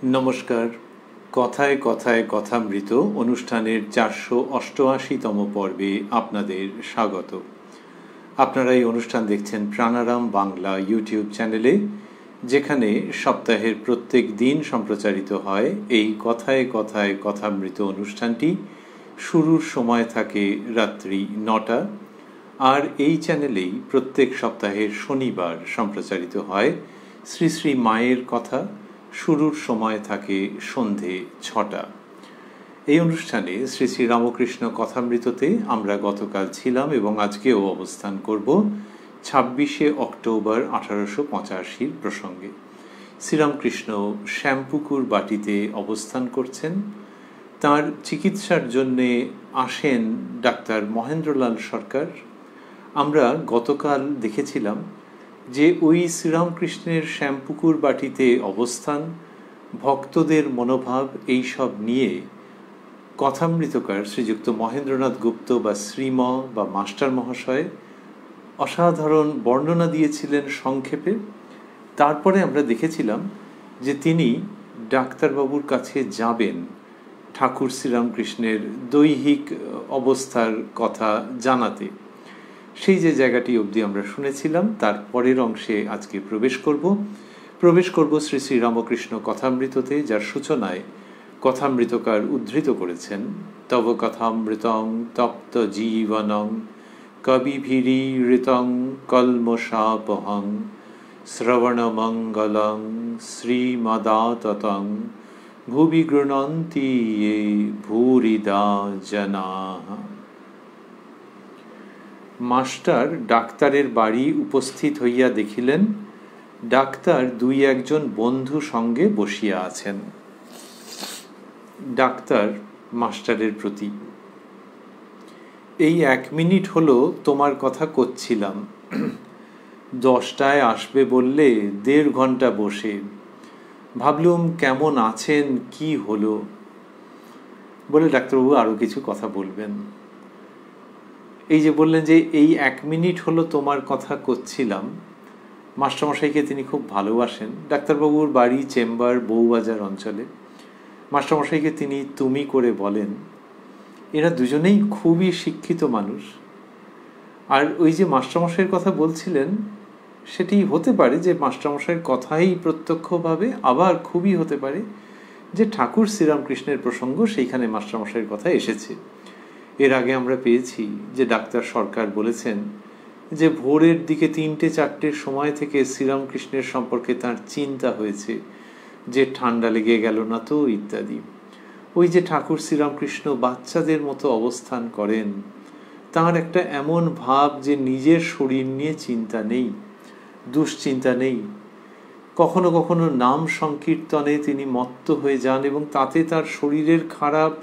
নমস্কার। কথায় কথায় কথামৃত অনুষ্ঠানের 488তম পর্বে আপনাদের স্বাগত। আপনারা এই অনুষ্ঠান দেখছেন প্রাণারাম বাংলা ইউটিউব চ্যানেলে, যেখানে সপ্তাহের প্রত্যেক দিন সম্প্রচারিত হয় এই কথায় কথায় কথামৃত অনুষ্ঠানটি। শুরুর সময় থাকে রাত্রি 9টা, আর এই চ্যানেলেই প্রত্যেক সপ্তাহের শনিবার সম্প্রচারিত হয় শ্রী শ্রী মায়ের কথা। শুরুর সময় থাকে সন্ধে 6টা। এই অনুষ্ঠানে শ্রী শ্রী রামকৃষ্ণ কথামৃততে আমরা গতকাল ছিলাম এবং আজকেও অবস্থান করব 26শে অক্টোবর 1885 প্রসঙ্গে। শ্রীরামকৃষ্ণ শ্যামপুকুর বাটিতে অবস্থান করছেন। তার চিকিৎসার জন্যে আসেন ডাক্তার মহেন্দ্রলাল সরকার। আমরা গতকাল দেখেছিলাম যে ওই শ্রীরামকৃষ্ণের শ্যামপুকুর বাটিতে অবস্থান, ভক্তদের মনোভাব, এই সব নিয়ে কথামৃতকার শ্রীযুক্ত মহেন্দ্রনাথ গুপ্ত বা শ্রীম বা মাস্টার মহাশয় অসাধারণ বর্ণনা দিয়েছিলেন সংক্ষেপে। তারপরে আমরা দেখেছিলাম যে তিনি ডাক্তারবাবুর কাছে যাবেন ঠাকুর শ্রীরামকৃষ্ণের দৈহিক অবস্থার কথা জানাতে। সেই যে জায়গাটি অবধি আমরা শুনেছিলাম, তার পরের অংশে আজকে প্রবেশ করব শ্রী শ্রী রামকৃষ্ণ কথামৃততে, যার সূচনায় কথামৃতকার উদ্ধৃত করেছেন তব কথামৃতং তপ্ত জীবনং কবিভিরীৃতং কল্মষাপহং শ্রবণমঙ্গলং শ্রীমদাততং ভুবি গৃণন্তি য়ে ভূরিদা জনাঃ। মাস্টার ডাক্তারের বাড়ি উপস্থিত হইয়া দেখিলেন ডাক্তার দুই একজন বন্ধু সঙ্গে বসিয়া আছেন। ডাক্তার মাস্টারের প্রতি, এই 1 মিনিট হলো তোমার কথা করছিলাম, 10টায় আসবে বললে 1.5 ঘন্টা বসে ভাবলুম কেমন আছেন, কি হলো। বলে ডাক্তারবাবু আরও কিছু কথা বলবেন। এই যে বললেন যে এই 1 মিনিট হলো তোমার কথা করছিলাম, মাস্টারমশাইকে তিনি খুব ভালোবাসেন। ডাক্তারবাবুর বাড়ি চেম্বার বউবাজার অঞ্চলে। মাস্টারমশাইকে তিনি তুমি করে বলেন। এরা দুজনেই খুবই শিক্ষিত মানুষ। আর ওই যে মাস্টারমশাইয়ের কথা বলছিলেন, সেটি হতে পারে যে মাস্টারমশাইয়ের কথাই প্রত্যক্ষভাবে, আবার খুবই হতে পারে যে ঠাকুর শ্রীরামকৃষ্ণের প্রসঙ্গ সেইখানে মাস্টারমশাইয়ের কথা এসেছে। এর আগে আমরা পেয়েছি যে ডাক্তার সরকার বলেছেন যে ভোরের দিকে 3টে-4টের সময় থেকে শ্রীরামকৃষ্ণের সম্পর্কে তার চিন্তা হয়েছে যে ঠান্ডা লেগে গেল না তো, ইত্যাদি। ওই যে ঠাকুর শ্রীরামকৃষ্ণ বাচ্চাদের মতো অবস্থান করেন, তার একটা এমন ভাব যে নিজের শরীর নিয়ে চিন্তা নেই, দুশ্চিন্তা নেই। কখনো কখনো নাম সংকীর্তনে তিনি মত্ত হয়ে যান এবং তাতে তার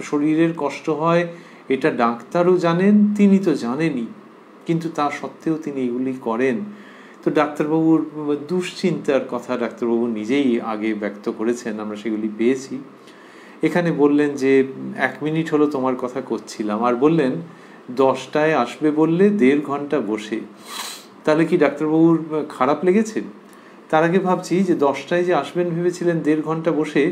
শরীরের কষ্ট হয়, এটা ডাক্তারও জানেন, তিনি তো জানেনই, কিন্তু তা সত্ত্বেও তিনি এগুলি করেন। তো ডাক্তারবাবুর দুশ্চিন্তার কথা ডাক্তারবাবু নিজেই আগে ব্যক্ত করেছেন, আমরা সেগুলি পেয়েছি। এখানে বললেন যে 1 মিনিট হলো তোমার কথা করছিলাম, আর বললেন 10টায় আসবে বললে 1.5 ঘন্টা বসে। তাহলে কি ডাক্তারবাবুর খারাপ লেগেছে? তার আগে ভাবছি যে 10টায় যে আসবেন ভেবেছিলেন 1.5 ঘন্টা বসে,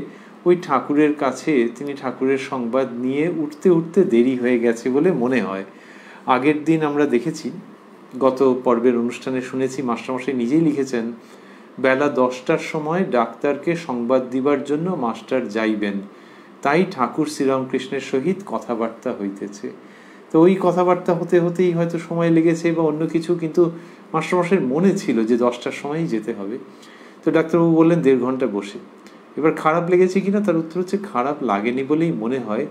ওই ঠাকুরের কাছে তিনি ঠাকুরের সংবাদ নিয়ে উঠতে উঠতে দেরি হয়ে গেছে বলে মনে হয়। আগের দিন আমরা দেখেছি, গত পর্বের অনুষ্ঠানে শুনেছি, মাস্টারমশাই নিজেই লিখেছেন বেলা 10টার সময় ডাক্তারকে সংবাদ দিবার জন্য মাস্টার যাইবেন, তাই ঠাকুর শ্রীরামকৃষ্ণের সহিত কথাবার্তা হইতেছে। তো ওই কথাবার্তা হতে হতেই হয়তো সময় লেগেছে বা অন্য কিছু, কিন্তু মাস্টারমশাইয়ের মনে ছিল যে 10টার সময়ই যেতে হবে। তো ডাক্তারবাবু বললেন 1.5 ঘন্টা বসে। এবার খারাপ লেগেছে কিনা, তার উত্তর হচ্ছে খারাপ লাগেনি বলেই মনে হয়।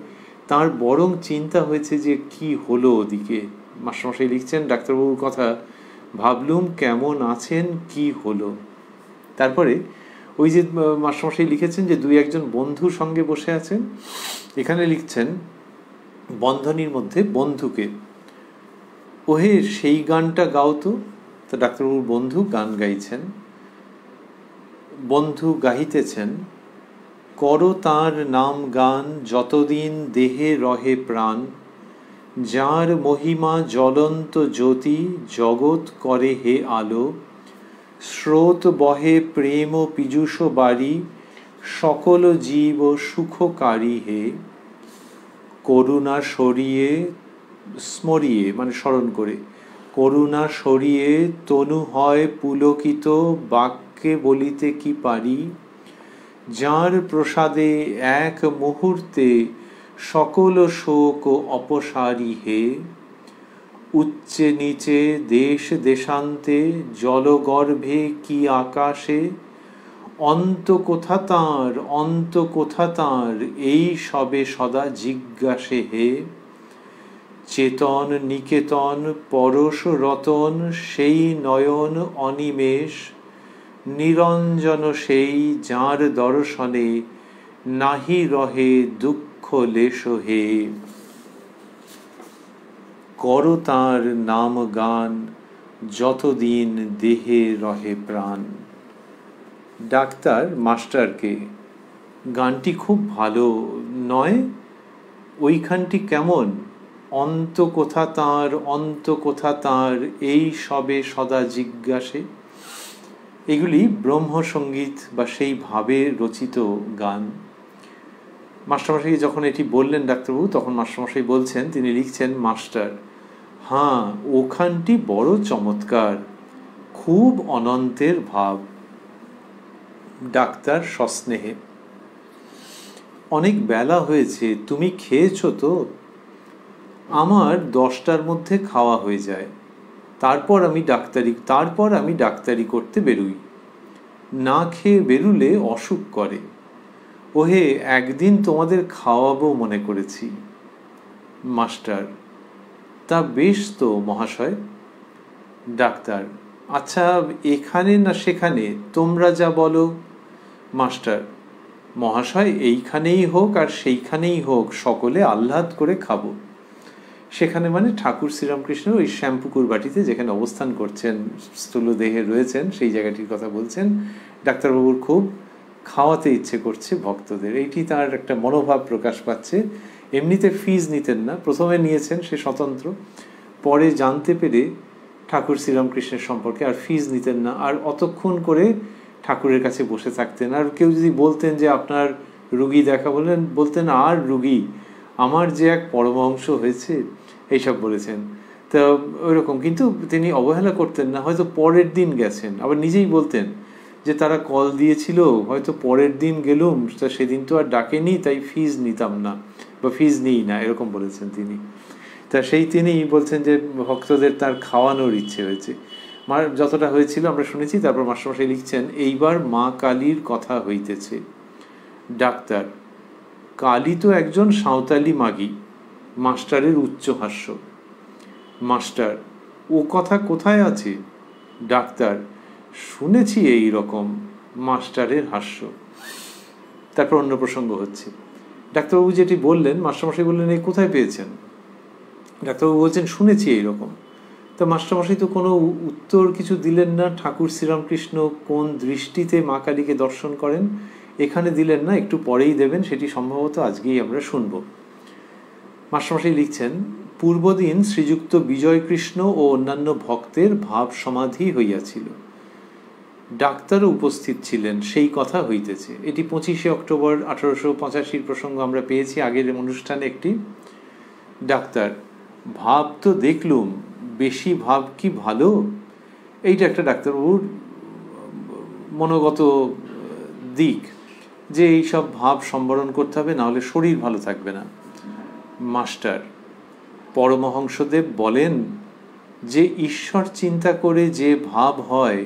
তার বরং চিন্তা হয়েছে যে কি হলো ওদিকে। মাস্টারমশাই লিখছেন ডাক্তারবাবুর কথা, ভাবলুম কেমন আছেন, কি হলো। তারপরে ওই যে মাস্টারমশাই লিখেছেন যে 2-1 বন্ধু সঙ্গে বসে আছেন, এখানে লিখছেন বন্ধনীর মধ্যে বন্ধুকে। ওহে সেই গানটা গাও তো। তা ডাক্তারবাবুর বন্ধু গান গাইছেন। বন্ধু গাহিতেছেন, করো তাঁর নাম গান যতদিন দেহে রহে প্রাণ, যার মহিমা জ্বলন্ত জ্যোতি জগৎ করে হে আলো, স্রোত বহে প্রেম ও পীযূষ বাড়ি, সকল জীব সুখকারী হে, করুণা সরিয়ে স্মরিয়ে মানে স্মরণ করে, করুণা সরিয়ে তনু হয় পুলকিত, বাক্যে বলিতে কি পারি, যার প্রসাদে এক মুহূর্তে সকল শোক অপসারী হে, উচ্চে নিচে দেশ দেশান্তে জলগর্ভে কি আকাশে, অন্ত কোথা তাঁর এই সবে সদা জিজ্ঞাসে হে, চেতন নিকেতন পরশ রতন সেই নয়ন অনিমেষ, নিরঞ্জন সেই যাঁর দর্শনে নাহি রহে দুঃখ লেশ হে, কর তাঁর নাম গান যতদিন দেহে রহে প্রাণ। ডাক্তার মাস্টারকে, গানটি খুব ভালো নয়? ওইখানটি কেমন? অন্ত কোথা তাঁর এই সবে সদা জিজ্ঞাসে। এগুলি ব্রহ্মসঙ্গীত বা সেই ভাবে রচিত গান। মাস্টারমশাই যখন এটি বললেন ডাক্তারবাবু, তখন মাস্টারমশাই বলছেন, তিনি লিখছেন, মাস্টার, হ্যাঁ ওখানটি বড় চমৎকার, খুব অনন্তের ভাব। ডাক্তার সস্নেহে, অনেক বেলা হয়েছে, তুমি খেয়েছো তো? আমার 10টার মধ্যে খাওয়া হয়ে যায়, তারপর আমি ডাক্তারি করতে বেরুই। না খেয়ে বেরুলে অসুখ করে। ওহে, একদিন তোমাদের খাওয়াবো মনে করেছি। মাস্টার, তা বেশ তো মহাশয়। ডাক্তার, আচ্ছা এখানে না সেখানে, তোমরা যা বলো। মাস্টার, মহাশয় এইখানেই হোক আর সেইখানেই হোক, সকলে আহ্লাদ করে খাবো। সেখানে মানে ঠাকুর শ্রীরামকৃষ্ণ ওই শ্যামপুকুর বাটিতে যেখানে অবস্থান করছেন, স্থূলদেহে রয়েছেন, সেই জায়গাটির কথা বলছেন। ডাক্তারবাবুর খুব খাওয়াতে ইচ্ছে করছে ভক্তদের, এইটি তার একটা মনোভাব প্রকাশ পাচ্ছে। এমনিতে ফিজ নিতেন না, প্রথমে নিয়েছেন সে স্বতন্ত্র, পরে জানতে পেরে ঠাকুর শ্রীরামকৃষ্ণের সম্পর্কে আর ফিজ নিতেন না, আর অতক্ষণ করে ঠাকুরের কাছে বসে থাকতেন। আর কেউ যদি বলতেন যে আপনার রুগী দেখা, বলতেন আর রুগী, আমার যে এক পরমহংস হয়েছে, এইসব বলেছেন। তা ওইরকম, কিন্তু তিনি অবহেলা করতেন না। হয়তো পরের দিন গেছেন, আবার নিজেই বলতেন যে তারা কল দিয়েছিল, হয়তো পরের দিন গেলুম, তা সেদিন তো আর ডাকেনি, তাই ফিজ নিতাম না বা ফিজ নিই না, এরকম বলেছেন তিনি। তা সেই তিনি বলছেন যে ভক্তদের তার খাওয়ানোর ইচ্ছে হয়েছে। যতটা হয়েছিল আমরা শুনেছি। তারপর মাস্টারমশাই লিখছেন, এইবার মা কালীর কথা হইতেছে। ডাক্তার, কালী তো একজন সাঁওতালি মাগী। মাস্টারের উচ্চ হাস্য। মাস্টার, ও কথা কোথায় আছে? ডাক্তার, শুনেছি এই রকম। মাস্টারের হাস্য। তারপর অন্য প্রসঙ্গ হচ্ছে। ডাক্তারবাবু যেটি বললেন, মাস্টারমশাই বললেন, এই কোথায় পেয়েছেন? ডাক্তারবাবু বলছেন, শুনেছি এই রকম। তা মাস্টারমশাই তো কোনো উত্তর কিছু দিলেন না। ঠাকুর শ্রীরামকৃষ্ণ কোন দৃষ্টিতে মা কালীকে দর্শন করেন এখানে দিলেন না, একটু পরেই দেবেন, সেটি সম্ভবত আজকেই আমরা শুনব। মাস্টারমশাই লিখছেন, পূর্বদিন শ্রীযুক্ত বিজয়কৃষ্ণ ও অন্যান্য ভক্তের ভাব সমাধি হইয়াছিল। ডাক্তারও উপস্থিত ছিলেন, সেই কথা হইতেছে। এটি 25শে অক্টোবর 1885 প্রসঙ্গ আমরা পেয়েছি আগের অনুষ্ঠানে একটি। ডাক্তার, ভাব তো দেখলুম, বেশি ভাব কি ভালো? এইটা একটা ডাক্তারবাবুর মনোগত দিক, যে এইসব ভাব সম্বরণ করতে হবে, নাহলে শরীর ভালো থাকবে না। মাস্টার, পরমহংসদেব বলেন যে ঈশ্বর চিন্তা করে যে ভাব হয়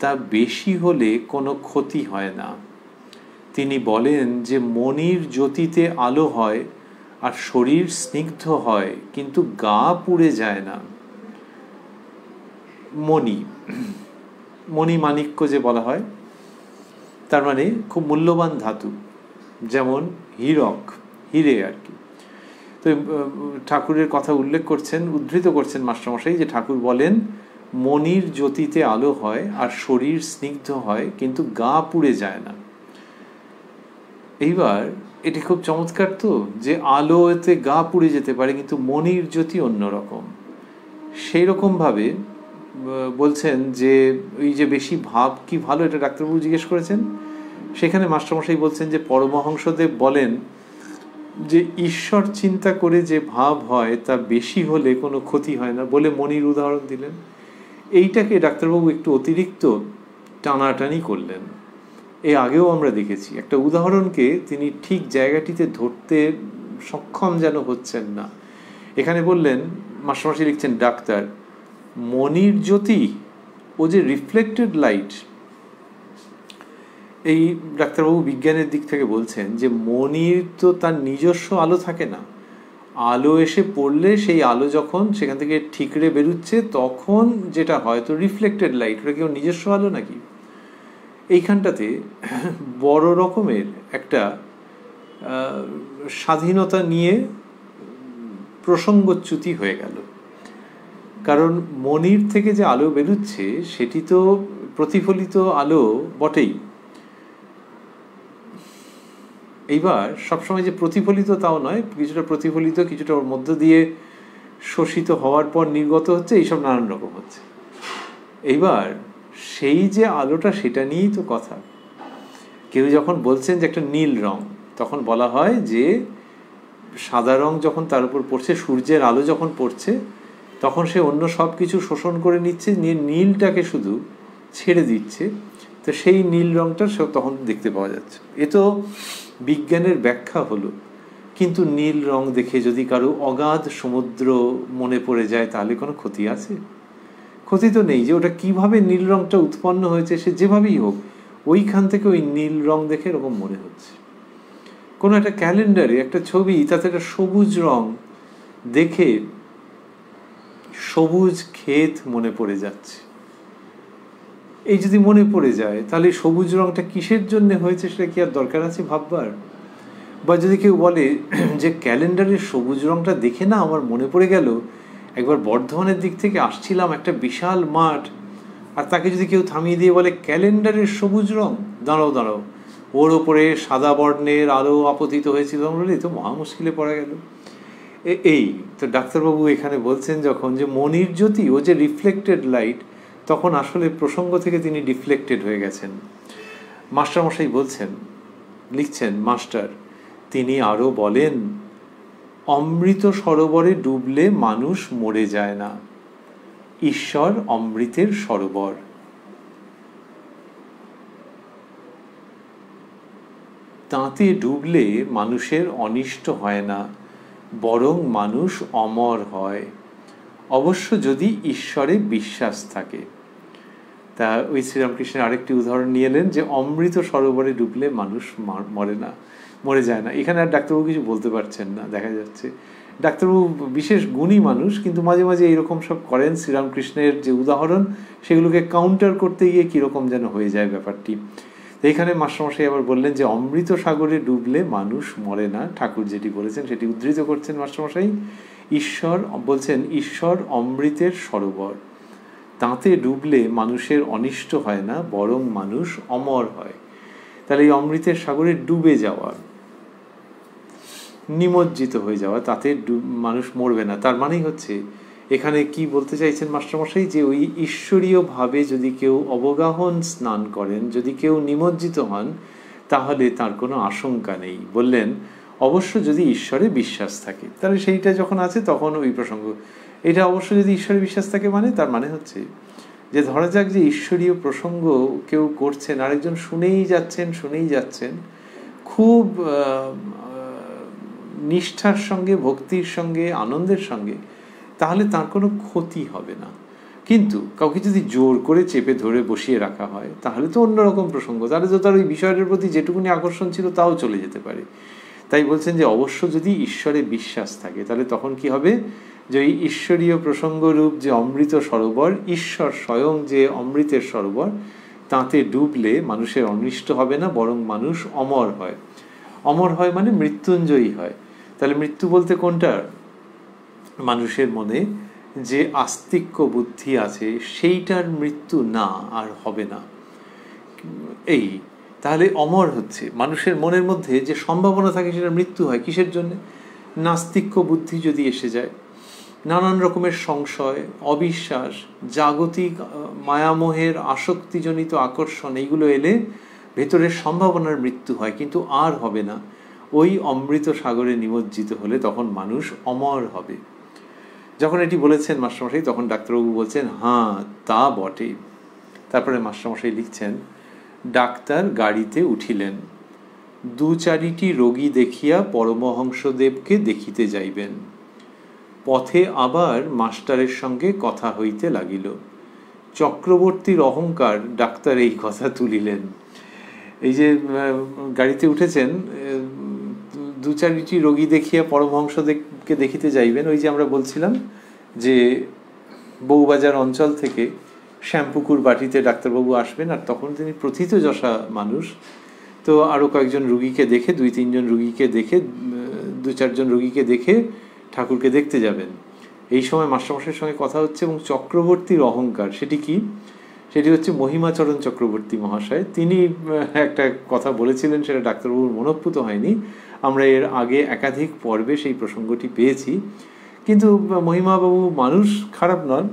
তা বেশি হলে কোনো ক্ষতি হয় না। তিনি বলেন যে মনির জ্যোতিতে আলো হয় আর শরীর স্নিগ্ধ হয়, কিন্তু গা পুড়ে যায় না। মণি মাণিক্য যে বলা হয়, তার মানে খুব মূল্যবান ধাতু, যেমন হীরক, হিরে আর কি। তো ঠাকুরের কথা উল্লেখ করছেন, উদ্ধৃত করছেন মাস্টারমশাই, যে ঠাকুর বলেন মনির জ্যোতিতে আলো হয় আর শরীর স্নিগ্ধ হয়, কিন্তু গা পুড়ে যায় না। এইবার এটি খুব চমৎকার তো, যে আলোতে গা পুড়ে যেতে পারে, কিন্তু মনির জ্যোতি অন্যরকম। সেই রকমভাবে বলছেন যে ওই যে বেশি ভাব কি ভালো, এটা ডাক্তারবাবু জিজ্ঞেস করেছেন। সেখানে মাস্টারমশাই বলছেন যে পরমহংসদেব বলেন যে ঈশ্বর চিন্তা করে যে ভাব হয় তা বেশি হলে কোনো ক্ষতি হয় না বলে মনির উদাহরণ দিলেন। এইটাকে ডাক্তারবাবু একটু অতিরিক্ত টানাটানি করলেন। এর আগেও আমরা দেখেছি একটা উদাহরণকে তিনি ঠিক জায়গাটিতে ধরতে সক্ষম যেন হচ্ছেন না। এখানে বললেন, মাস্টারমশাই লিখছেন, ডাক্তার মনির জ্যোতি ও যে রিফ্লেক্টেড লাইট, এই ডাক্তারবাবু বিজ্ঞানের দিক থেকে বলছেন যে মনির তো তার নিজস্ব আলো থাকে না, আলো এসে পড়লে সেই আলো যখন সেখান থেকে ঠিকরে বেরুচ্ছে তখন যেটা হয় তো রিফ্লেক্টেড লাইট, ওটা কেউ নিজস্ব আলো নাকি? এইখানটাতে বড় রকমের একটা স্বাধীনতা নিয়ে প্রসঙ্গচ্যুতি হয়ে গেল। কারণ মনির থেকে যে আলো বেরোচ্ছে সেটি তো প্রতিফলিত আলো বটেই। এইবার সবসময় যে প্রতিফলিত তাও নয়, কিছুটা প্রতিফলিত, কিছুটা ওর মধ্য দিয়ে শোষিত হওয়ার পর নির্গত হচ্ছে, এইসব নানান রকম হচ্ছে। এইবার সেই যে আলোটা সেটা নিয়েই তো কথা। কেউ যখন বলছেন যে একটা নীল রং, তখন বলা হয় যে সাদা রং যখন তার উপর পড়ছে, সূর্যের আলো যখন পড়ছে তখন সে অন্য সব কিছু শোষণ করে নিচ্ছে, নিয়ে নীলটাকে শুধু ছেড়ে দিচ্ছে, তো সেই নীল রংটা তখন দেখতে পাওয়া যাচ্ছে। এ তো বিজ্ঞানের ব্যাখ্যা হলো। কিন্তু নীল রং দেখে যদি কারো অগাধ সমুদ্র মনে পড়ে যায় তাহলে কোনো ক্ষতি আছে? ক্ষতি তো নেই। যে ওটা কিভাবে নীল রংটা উৎপন্ন হয়েছে সে যেভাবেই হোক, ওইখান থেকে ওই নীল রং দেখে এরকম মনে হচ্ছে। কোনো একটা ক্যালেন্ডারে একটা ছবি, তাতে একটা সবুজ রং দেখে সবুজ ক্ষেত মনে পড়ে যাচ্ছে। এই যদি মনে পড়ে যায় তাহলে সবুজ রংটা কিসের জন্য হয়েছে সেটা কি আর দরকার আছে ভাববার? বা যদি কেউ বলে যে ক্যালেন্ডারের সবুজ রংটা দেখে না আমার মনে পড়ে গেল একবার বর্ধমানের দিক থেকে আসছিলাম, একটা বিশাল মাঠ, আর তাকে যদি কেউ থামিয়ে দিয়ে বলে ক্যালেন্ডারের সবুজ রং, দাঁড়াও দাঁড়াও, ওর ওপরে সাদা বর্ণের আলো আপতিত হয়েছিল, বলে তো মহা মুশকিলে পড়া গেল। এই তো ডাক্তারবাবু এখানে বলছেন যখন যে মনির জ্যোতি ও যে রিফ্লেক্টেড লাইট, তখন আসলে প্রসঙ্গ থেকে তিনি ডিফ্লেক্টেড হয়ে গেছেন। মাস্টারমশাই বলছেন, লিখছেন মাস্টার, তিনি আরও বলেন অমৃত সরোবরে ডুবলে মানুষ মরে যায় না, ঈশ্বর অমৃতের সরোবর। তাতে ডুবলে মানুষের অনিষ্ট হয় না, বরং মানুষ অমর হয়, অবশ্য যদি ঈশ্বরে বিশ্বাস থাকে। তা ওই শ্রীরামকৃষ্ণের আরেকটি উদাহরণ নিয়ে এলেন যে অমৃত সরোবরে ডুবলে মানুষ মরে যায় না। এখানে আর ডাক্তারবাবু কিছু বলতে পারছেন না, দেখা যাচ্ছে ডাক্তারবাবু বিশেষ গুণী মানুষ, কিন্তু মাঝে মাঝে এইরকম সব করেন। শ্রীরামকৃষ্ণের যে উদাহরণ সেগুলোকে কাউন্টার করতে গিয়ে কীরকম যেন হয়ে যায় ব্যাপারটি। এইখানে মাস্টারমশাই আবার বললেন যে অমৃত সাগরে ডুবলে মানুষ মরে না, ঠাকুর যেটি বলেছেন সেটি উদ্ধৃত করছেন মাস্টারমশাই। ঈশ্বর বলছেন ঈশ্বর অমৃতের সরোবর, তাতে ডুবলে মানুষের অনিষ্ট হয় না, বরং মানুষ অমর হয়। তাহলে এই অমৃতের সাগরে ডুবে যাওয়া, নিমজ্জিত হয়ে যাওয়া, তাতে মানুষ মরবে না। তার মানেই হচ্ছে এখানে কি বলতে চাইছেন মাস্টারমশাই, যে ওই ঈশ্বরীয় ভাবে যদি কেউ অবগাহন স্নান করেন, যদি কেউ নিমজ্জিত হন, তাহলে তার কোনো আশঙ্কা নেই। বললেন অবশ্য যদি ঈশ্বরে বিশ্বাস থাকে, তাহলে সেইটা যখন আছে তখন ওই প্রসঙ্গ। এটা অবশ্য যদি ঈশ্বরে বিশ্বাস থাকে মানে তার মানে হচ্ছে যে ধরা যাক যে ঈশ্বরীয় প্রসঙ্গ কেউ করছেন, আরেকজন শুনেই যাচ্ছেন খুব নিষ্ঠার সঙ্গে, ভক্তির সঙ্গে, আনন্দের সঙ্গে, তাহলে তার কোনো ক্ষতি হবে না। কিন্তু কাউকে যদি জোর করে চেপে ধরে বসিয়ে রাখা হয় তাহলে তো অন্যরকম প্রসঙ্গ, তাহলে তো তার ওই বিষয়টার প্রতি যেটুকুনি আকর্ষণ ছিল তাও চলে যেতে পারে। তাই বলছেন যে অবশ্য যদি ঈশ্বরে বিশ্বাস থাকে, তাহলে তখন কি হবে, যে ওই ঈশ্বরীয় প্রসঙ্গরূপ যে অমৃত সরোবর, ঈশ্বর স্বয়ং যে অমৃতের সরোবর, তাতে ডুবলে মানুষের অনিষ্ট হবে না, বরং মানুষ অমর হয়। অমর হয় মানে মৃত্যুঞ্জয়ী হয়। তাহলে মৃত্যু বলতে কোনটা? মানুষের মনে যে আস্তিক্য বুদ্ধি আছে সেইটার মৃত্যু না, আর হবে না। এই তাহলে অমর হচ্ছে মানুষের মনের মধ্যে যে সম্ভাবনা থাকে সেটা মৃত্যু হয়। কিসের জন্য? নাস্তিক্য বুদ্ধি যদি এসে যায়, নানান রকমের সংশয়, অবিশ্বাস, জাগতিক মায়ামোহের আসক্তিজনিত আকর্ষণ, এইগুলো এলে ভেতরের সম্ভাবনার মৃত্যু হয়, কিন্তু আর হবে না। ওই অমৃত সাগরে নিমজ্জিত হলে তখন মানুষ অমর হবে। যখন এটি বলেছেন মাস্টারমশাই, তখন ডাক্তারবাবু বলছেন, হ্যাঁ তা বটে। তারপরে মাস্টারমশাই লিখছেন, ডাক্তার গাড়িতে উঠিলেন, 2-4টি রোগী দেখিয়া পরমহংসদেবকে দেখিতে যাইবেন। পথে আবার মাস্টারের সঙ্গে কথা হইতে লাগিল। চক্রবর্তীর অহংকার ডাক্তার এই কথা তুলিলেন। এই যে গাড়িতে উঠেছেন, 2-4টি রোগী দেখিয়া পরমহংসদেবকে দেখিতে যাইবেন, ওই যে আমরা বলছিলাম যে বউবাজার অঞ্চল থেকে শ্যামপুকুর বাটিতে ডাক্তারবাবু আসবেন, আর তখন তিনি প্রথিতযশা মানুষ, তো আরও কয়েকজন রুগীকে দেখে, 2-3 জন রুগীকে দেখে, 2-4 জন রুগীকে দেখে ঠাকুরকে দেখতে যাবেন। এই সময় মাস্টারমশাইয়ের সঙ্গে কথা হচ্ছে, এবং চক্রবর্তীর অহংকার সেটি কি? সেটি হচ্ছে মহিমাচরণ চক্রবর্তী মহাশয়। তিনি একটা কথা বলেছিলেন, সেটা ডাক্তারবাবুর মনোঃপুত হয়নি। আমরা এর আগে একাধিক পর্বে সেই প্রসঙ্গটি পেয়েছি, কিন্তু মহিমাবাবু মানুষ খারাপ নন।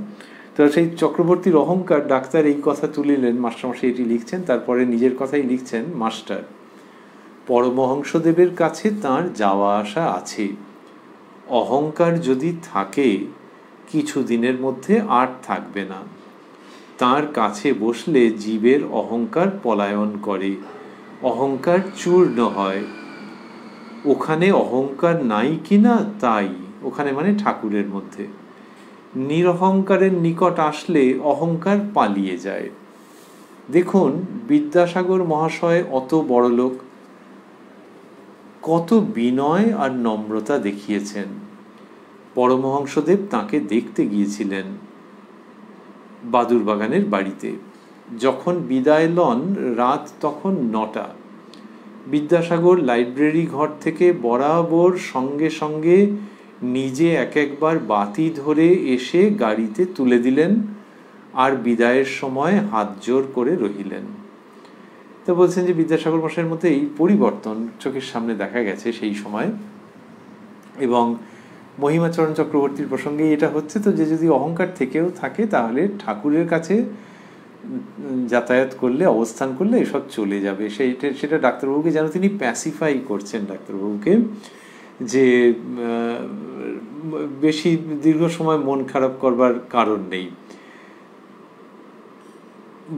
তো সেই চক্রবর্তীর অহংকার ডাক্তার এই কথা তুলিলেন, মাস্টারমশাই এটি লিখছেন। তারপরে নিজের কথাই লিখছেন মাস্টার, পরমহংসদেবের কাছে তাঁর যাওয়া আসা আছে। অহংকার যদি থাকে কিছু দিনের মধ্যে আর থাকবে না। তাঁর কাছে বসলে জীবের অহংকার পলায়ন করে, অহংকার চূর্ণ হয়। ওখানে অহংকার নাই কিনা তাই, ওখানে মানে ঠাকুরের মধ্যে। নিরহংকারের নিকট আসলে অহংকার পালিয়ে যায়। দেখুন বিদ্যাসাগর মহাশয় অত বড় লোক, কত বিনয় আর নম্রতা দেখিয়েছেন। পরমহংসদেব তাকে দেখতে গিয়েছিলেন বাদুরবাগানের বাড়িতে। যখন বিদায় লন রাত তখন 9টা। বিদ্যাসাগর লাইব্রেরি ঘর থেকে বরাবর সঙ্গে সঙ্গে নিজে একবার বাতি ধরে এসে গাড়িতে তুলে দিলেন, আর বিদায়ের সময় হাত জোর করে রহিলেন। তো বলছেন যে বিদ্যাসাগর মশাইয়ের মধ্যে এই পরিবর্তন চোখের সামনে দেখা গেছে সেই সময়। এবং মহিমাচরণ চক্রবর্তীর প্রসঙ্গে এটা হচ্ছে তো, যে যদি অহংকার থেকেও থাকে তাহলে ঠাকুরের কাছে যাতায়াত করলে, অবস্থান করলে এসব চলে যাবে। সেটা ডাক্তারবাবুকে যেন তিনি প্যাসিফাই করছেন, ডাক্তারবাবুকে, যে বেশি দীর্ঘ সময় মন খারাপ করবার কারণ নেই।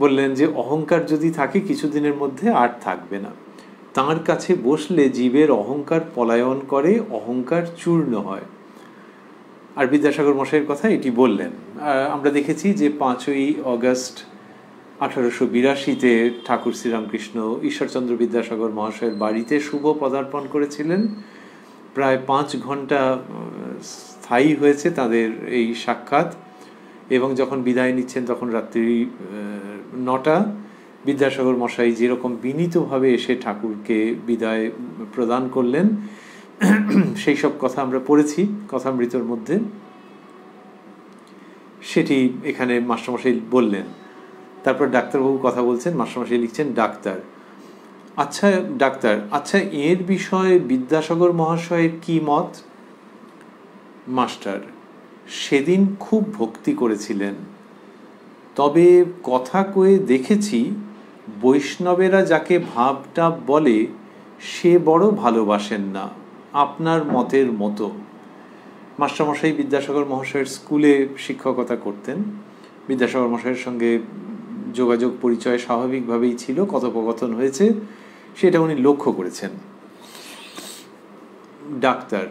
বললেন যে অহংকার যদি থাকে কিছুদিনের মধ্যে আর থাকবে না। তাঁর কাছে বসলে জীবের অহংকার পলায়ন করে, অহংকার চূর্ণ হয়। আর বিদ্যাসাগর মশাইয়ের কথা এটি বললেন। আমরা দেখেছি যে 5ই অগস্ট 1882-তে ঠাকুর শ্রীরামকৃষ্ণ ঈশ্বরচন্দ্র বিদ্যাসাগর মহাশয়ের বাড়িতে শুভ পদার্পণ করেছিলেন। প্রায় 5 ঘন্টা স্থায়ী হয়েছে তাদের এই সাক্ষাৎ, এবং যখন বিদায় নিচ্ছেন তখন রাত্রি 9টা। বিদ্যাসাগর মশাই যেরকম বিনীতভাবে এসে ঠাকুরকে বিদায় প্রদান করলেন, সেই সব কথা আমরা পড়েছি কথামৃতর মধ্যে। সেটি এখানে মাস্টারমশাই বললেন। তারপর ডাক্তারবাবু কথা বলছেন, মাস্টারমশাই লিখছেন, আচ্ছা এর বিষয়ে বিদ্যাসাগর মহাশয়ের কি মত? মাস্টার, সেদিন খুব ভক্তি করেছিলেন, তবে কথা কয়ে দেখেছি বৈষ্ণবেরা যাকে ভাবটা বলে সে বড় ভালোবাসেন না, আপনার মতের মতো। মাস্টারমশাই বিদ্যাসাগর মহাশয়ের স্কুলে শিক্ষকতা করতেন। বিদ্যাসাগর মহাশয়ের সঙ্গে যোগাযোগ পরিচয় স্বাভাবিকভাবেই ছিল, কথোপকথন হয়েছে, সেটা উনি লক্ষ্য করেছেন। ডাক্তার,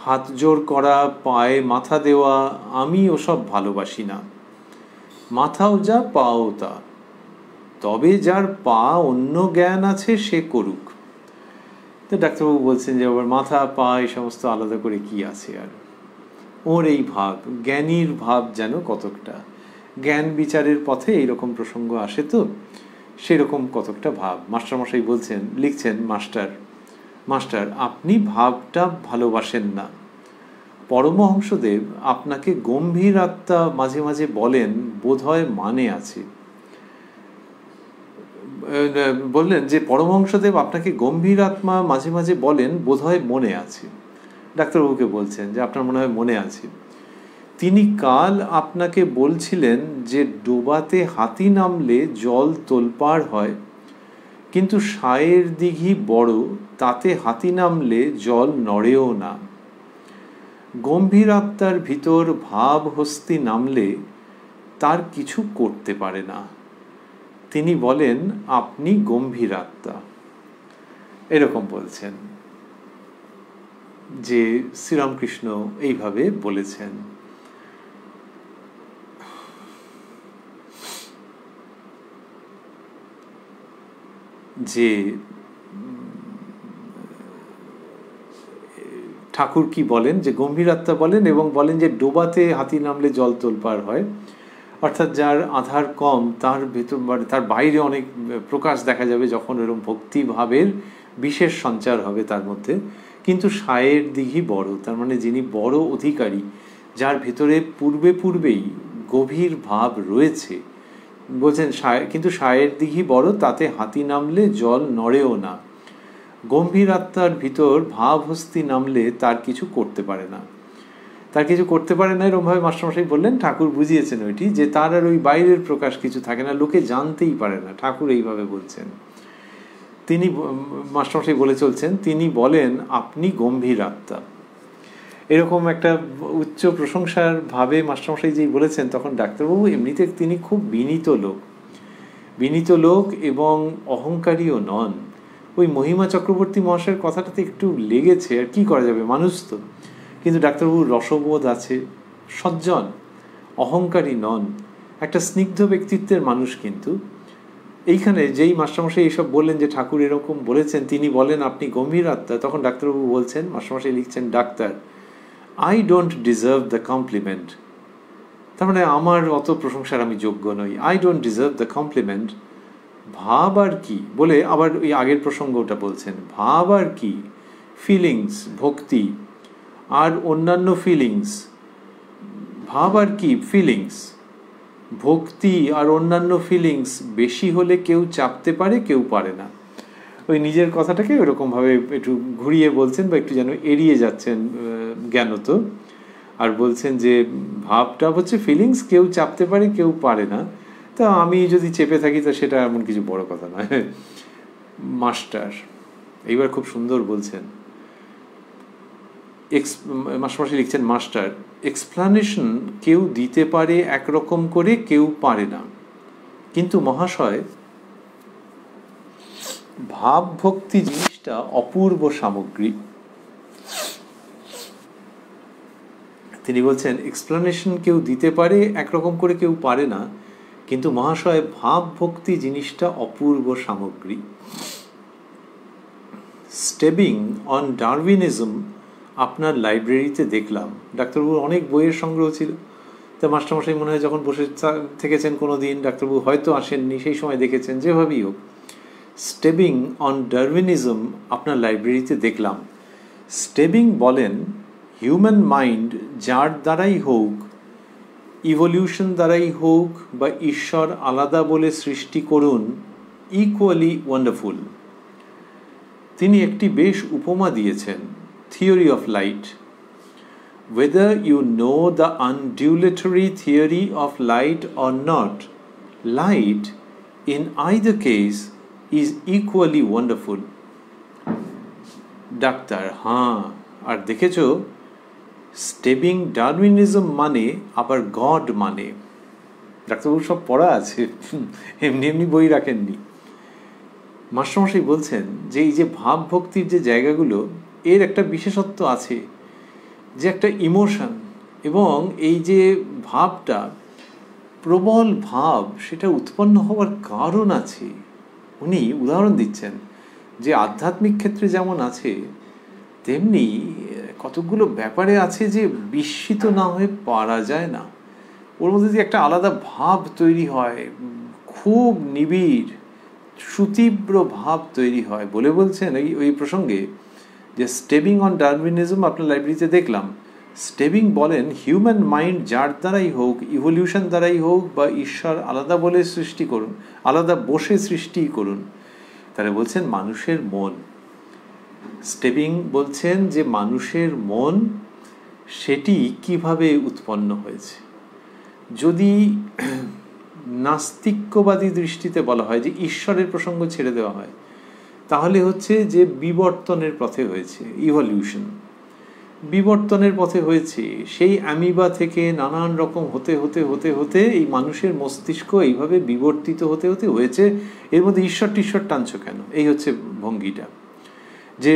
হাত জোর করা, পায়ে মাথা দেওয়া, আমি ওসব ভালোবাসি না। মাথাও যা পাও তা, তবে যার পা অন্য জ্ঞান আছে সে করুক। তো ডাক্তারবাবু বলছেন যে আবার মাথা পা এই সমস্ত আলাদা করে কি আছে, আর ওর এই ভাব, জ্ঞানীর ভাব যেন কতকটা, জ্ঞান বিচারের পথে এইরকম প্রসঙ্গ আসে তো সেরকম কতকটা ভাব। মাস্টারমশাই বলছেন, লিখছেন, মাস্টার আপনি ভাবটা ভালোবাসেন না। পরমহংসদেব আপনাকে গম্ভীর আত্মা মাঝে মাঝে বলেন, বোধহয় মানে আছে। বললেন যে পরমহংসদেব আপনাকে গম্ভীর আত্মা মাঝে মাঝে বলেন, বোধহয় মনে আছে। ডাক্তারবাবুকে বলছেন যে আপনার মনে হয় মনে আছে। তিনি কাল আপনাকে বলছিলেন যে ডোবাতে হাতি নামলে জল তোলপাড় হয়, কিন্তু সায়ের দিঘি বড়, তাতে হাতি নামলে জল নড়েও না। গম্ভীর আত্মার ভিতর ভাব হস্তি নামলে তার কিছু করতে পারে না। তিনি বলেন, আপনি গম্ভীর আত্মা। এরকম বলছেন যে শ্রীরামকৃষ্ণ এইভাবে বলেছেন। যে ঠাকুর কি বলেন, যে গম্ভীর আত্মা বলেন এবং বলেন যে ডোবাতে হাতি নামলে জল তোলপাড় হয়, অর্থাৎ যার আধার কম তার ভেতর তার বাইরে অনেক প্রকাশ দেখা যাবে যখন এরকম ভক্তিভাবের বিশেষ সঞ্চার হবে তার মধ্যে। কিন্তু সায়ের দিঘি বড়, তার মানে যিনি বড় অধিকারী, যার ভেতরে পূর্বেই গভীর ভাব রয়েছে, বলছেন কিন্তু সায়ের দিঘি বড়, তাতে হাতি নামলে জল নড়েও না। গম্ভীর আত্মার ভিতর ভাব হস্তি নামলে তার কিছু করতে পারে না। তার কিছু করতে পারে না এরকমভাবে মাস্টারমশাই বললেন। ঠাকুর বুঝিয়েছেন ওইটি, যে তার আর ওই বাইরের প্রকাশ কিছু থাকে না, লোকে জানতেই পারে না। ঠাকুর এইভাবে বলছেন। তিনি মাস্টারমশাই বলে চলছেন, তিনি বলেন, আপনি গম্ভীর আত্মা। এরকম একটা উচ্চ প্রশংসার ভাবে মাস্টারমশাই যেই বলেছেন, তখন ডাক্তারবাবু এমনিতে তিনি খুব বিনীত লোক এবং অহংকারীও নন। ওই মহিমা চক্রবর্তী মহাশয়ের কথাটাতে একটু লেগেছে, আর কি করা যাবে, মানুষ তো। কিন্তু ডাক্তারবাবুর রসবোধ আছে, সজ্জন, অহংকারী নন, একটা স্নিগ্ধ ব্যক্তিত্বের মানুষ। কিন্তু এইখানে যেই মাস্টারমশাই এইসব বললেন যে ঠাকুর এরকম বলেছেন, তিনি বলেন আপনি গম্ভীর আত্মা, তখন ডাক্তারবাবু বলছেন, মাস্টারমশাই লিখছেন, doctor, I don't deserve the compliment. তার মানে আমার অত প্রশংসার আমি যোগ্য নই। I don't deserve the compliment. ভাব আর কি বলে আবার ওই আগের প্রসঙ্গটা বলছেন, ভাব আর কি, ফিলিংস, ভক্তি আর অন্যান্য ফিলিংস, ভাব আর কি, ফিলিংস, ভক্তি আর অন্যান্য ফিলিংস বেশি হলে কেউ চাপতে পারে, কেউ পারে না। ওই নিজের কথাটাকে ওইরকমভাবে একটু ঘুরিয়ে বলছেন, বা একটু যেন এড়িয়ে যাচ্ছেন জ্ঞানত, আর বলছেন যে ভাবটা হচ্ছে ফিলিংস, কেউ চাপতে পারে, কেউ পারে না। তা আমি যদি চেপে থাকি তো সেটা এমন কিছু বড় কথা নয়। মাস্টার এইবার খুব সুন্দর বলছেন, মাস্টারমশাই লিখছেন, মাস্টার, এক্সপ্লানেশন কেউ দিতে পারে একরকম করে, কেউ পারে না। কিন্তু মহাশয়, ভাব ভক্তি জিনিসটা অপূর্ব সামগ্রী। তিনি বলছেন এক্সপ্লানেশন কেউ দিতে পারে একরকম করে, কেউ পারে না, কিন্তু মহাশয়, ভাব ভক্তি জিনিসটা অপূর্ব সামগ্রী। স্টেবিং অন ডারউইনিজম আপনার লাইব্রেরিতে দেখলাম। ডাক্তারবাবুর অনেক বইয়ের সংগ্রহ ছিল। তা মাস্টারমশাই মনে হয় যখন বসে থেকেছেন কোনো দিন, ডাক্তারবাবু হয়তো আসেননি, সেই সময় দেখেছেন, যেভাবেই হোক। স্টেবিং অন ডারউইনিজম আপনার লাইব্রেরিতে দেখলাম। স্টেবিং বলেন, হিউম্যান মাইন্ড যার দ্বারাই হোক, ইভলিউশন দ্বারাই হোক বা ঈশ্বর আলাদা বলে সৃষ্টি করুন, ইকুয়ালি ওয়ান্ডারফুল। তিনি একটি বেশ উপমা দিয়েছেন, theory of light. Whether you know the undulatory theory of light or not, light in either case is equally wonderful. Doctor, হ্যাঁ, আর দেখেছো, স্টেবিং ডারউইনিজম মানে আবার গড মানে। ডাক্তারবাবু সব পড়া আছে, এমনি এমনি বই রাখেননি। মাস্টারমশাই বলছেন যে এই যে ভাব ভক্তির যে জায়গাগুলো, এর একটা বিশেষত্ব আছে, যে একটা ইমোশন, এবং এই যে ভাবটা, প্রবল ভাব, সেটা উৎপন্ন হওয়ার কারণ আছে। উনি উদাহরণ দিচ্ছেন যে আধ্যাত্মিক ক্ষেত্রে যেমন আছে, তেমনি কতগুলো ব্যাপারে আছে যে বিস্মিত না হয়ে পারা যায় না। ওর মধ্যে যে একটা আলাদা ভাব তৈরি হয়, খুব নিবিড় সুতীব্র ভাব তৈরি হয়। বলছেন ওই প্রসঙ্গে যে স্টেবিং অন ডারউইনিজম আপনার লাইব্রেরিতে দেখলাম। স্টেবিং বলেন, হিউম্যান মাইন্ড যার দ্বারাই হোক, ইভলিউশন দ্বারাই হোক বা ঈশ্বর আলাদা বলে সৃষ্টি করুন, আলাদা বসে সৃষ্টি করুন, তাহলে বলছেন মানুষের মন। স্টেবিং বলছেন যে মানুষের মন, সেটি কিভাবে উৎপন্ন হয়েছে। যদি নাস্তিক্যবাদী দৃষ্টিতে বলা হয়, যে ঈশ্বরের প্রসঙ্গ ছেড়ে দেওয়া হয়, তাহলে হচ্ছে যে বিবর্তনের পথে হয়েছে, ইভলিউশন, বিবর্তনের পথে হয়েছে। সেই অ্যামিবা থেকে নানান রকম হতে হতে হতে হতে এই মানুষের মস্তিষ্ক এইভাবে বিবর্তিত হতে হতে হয়েছে। এর মধ্যে ঈশ্বর টিশ্বর টানছো কেন? এই হচ্ছে ভঙ্গিটা, যে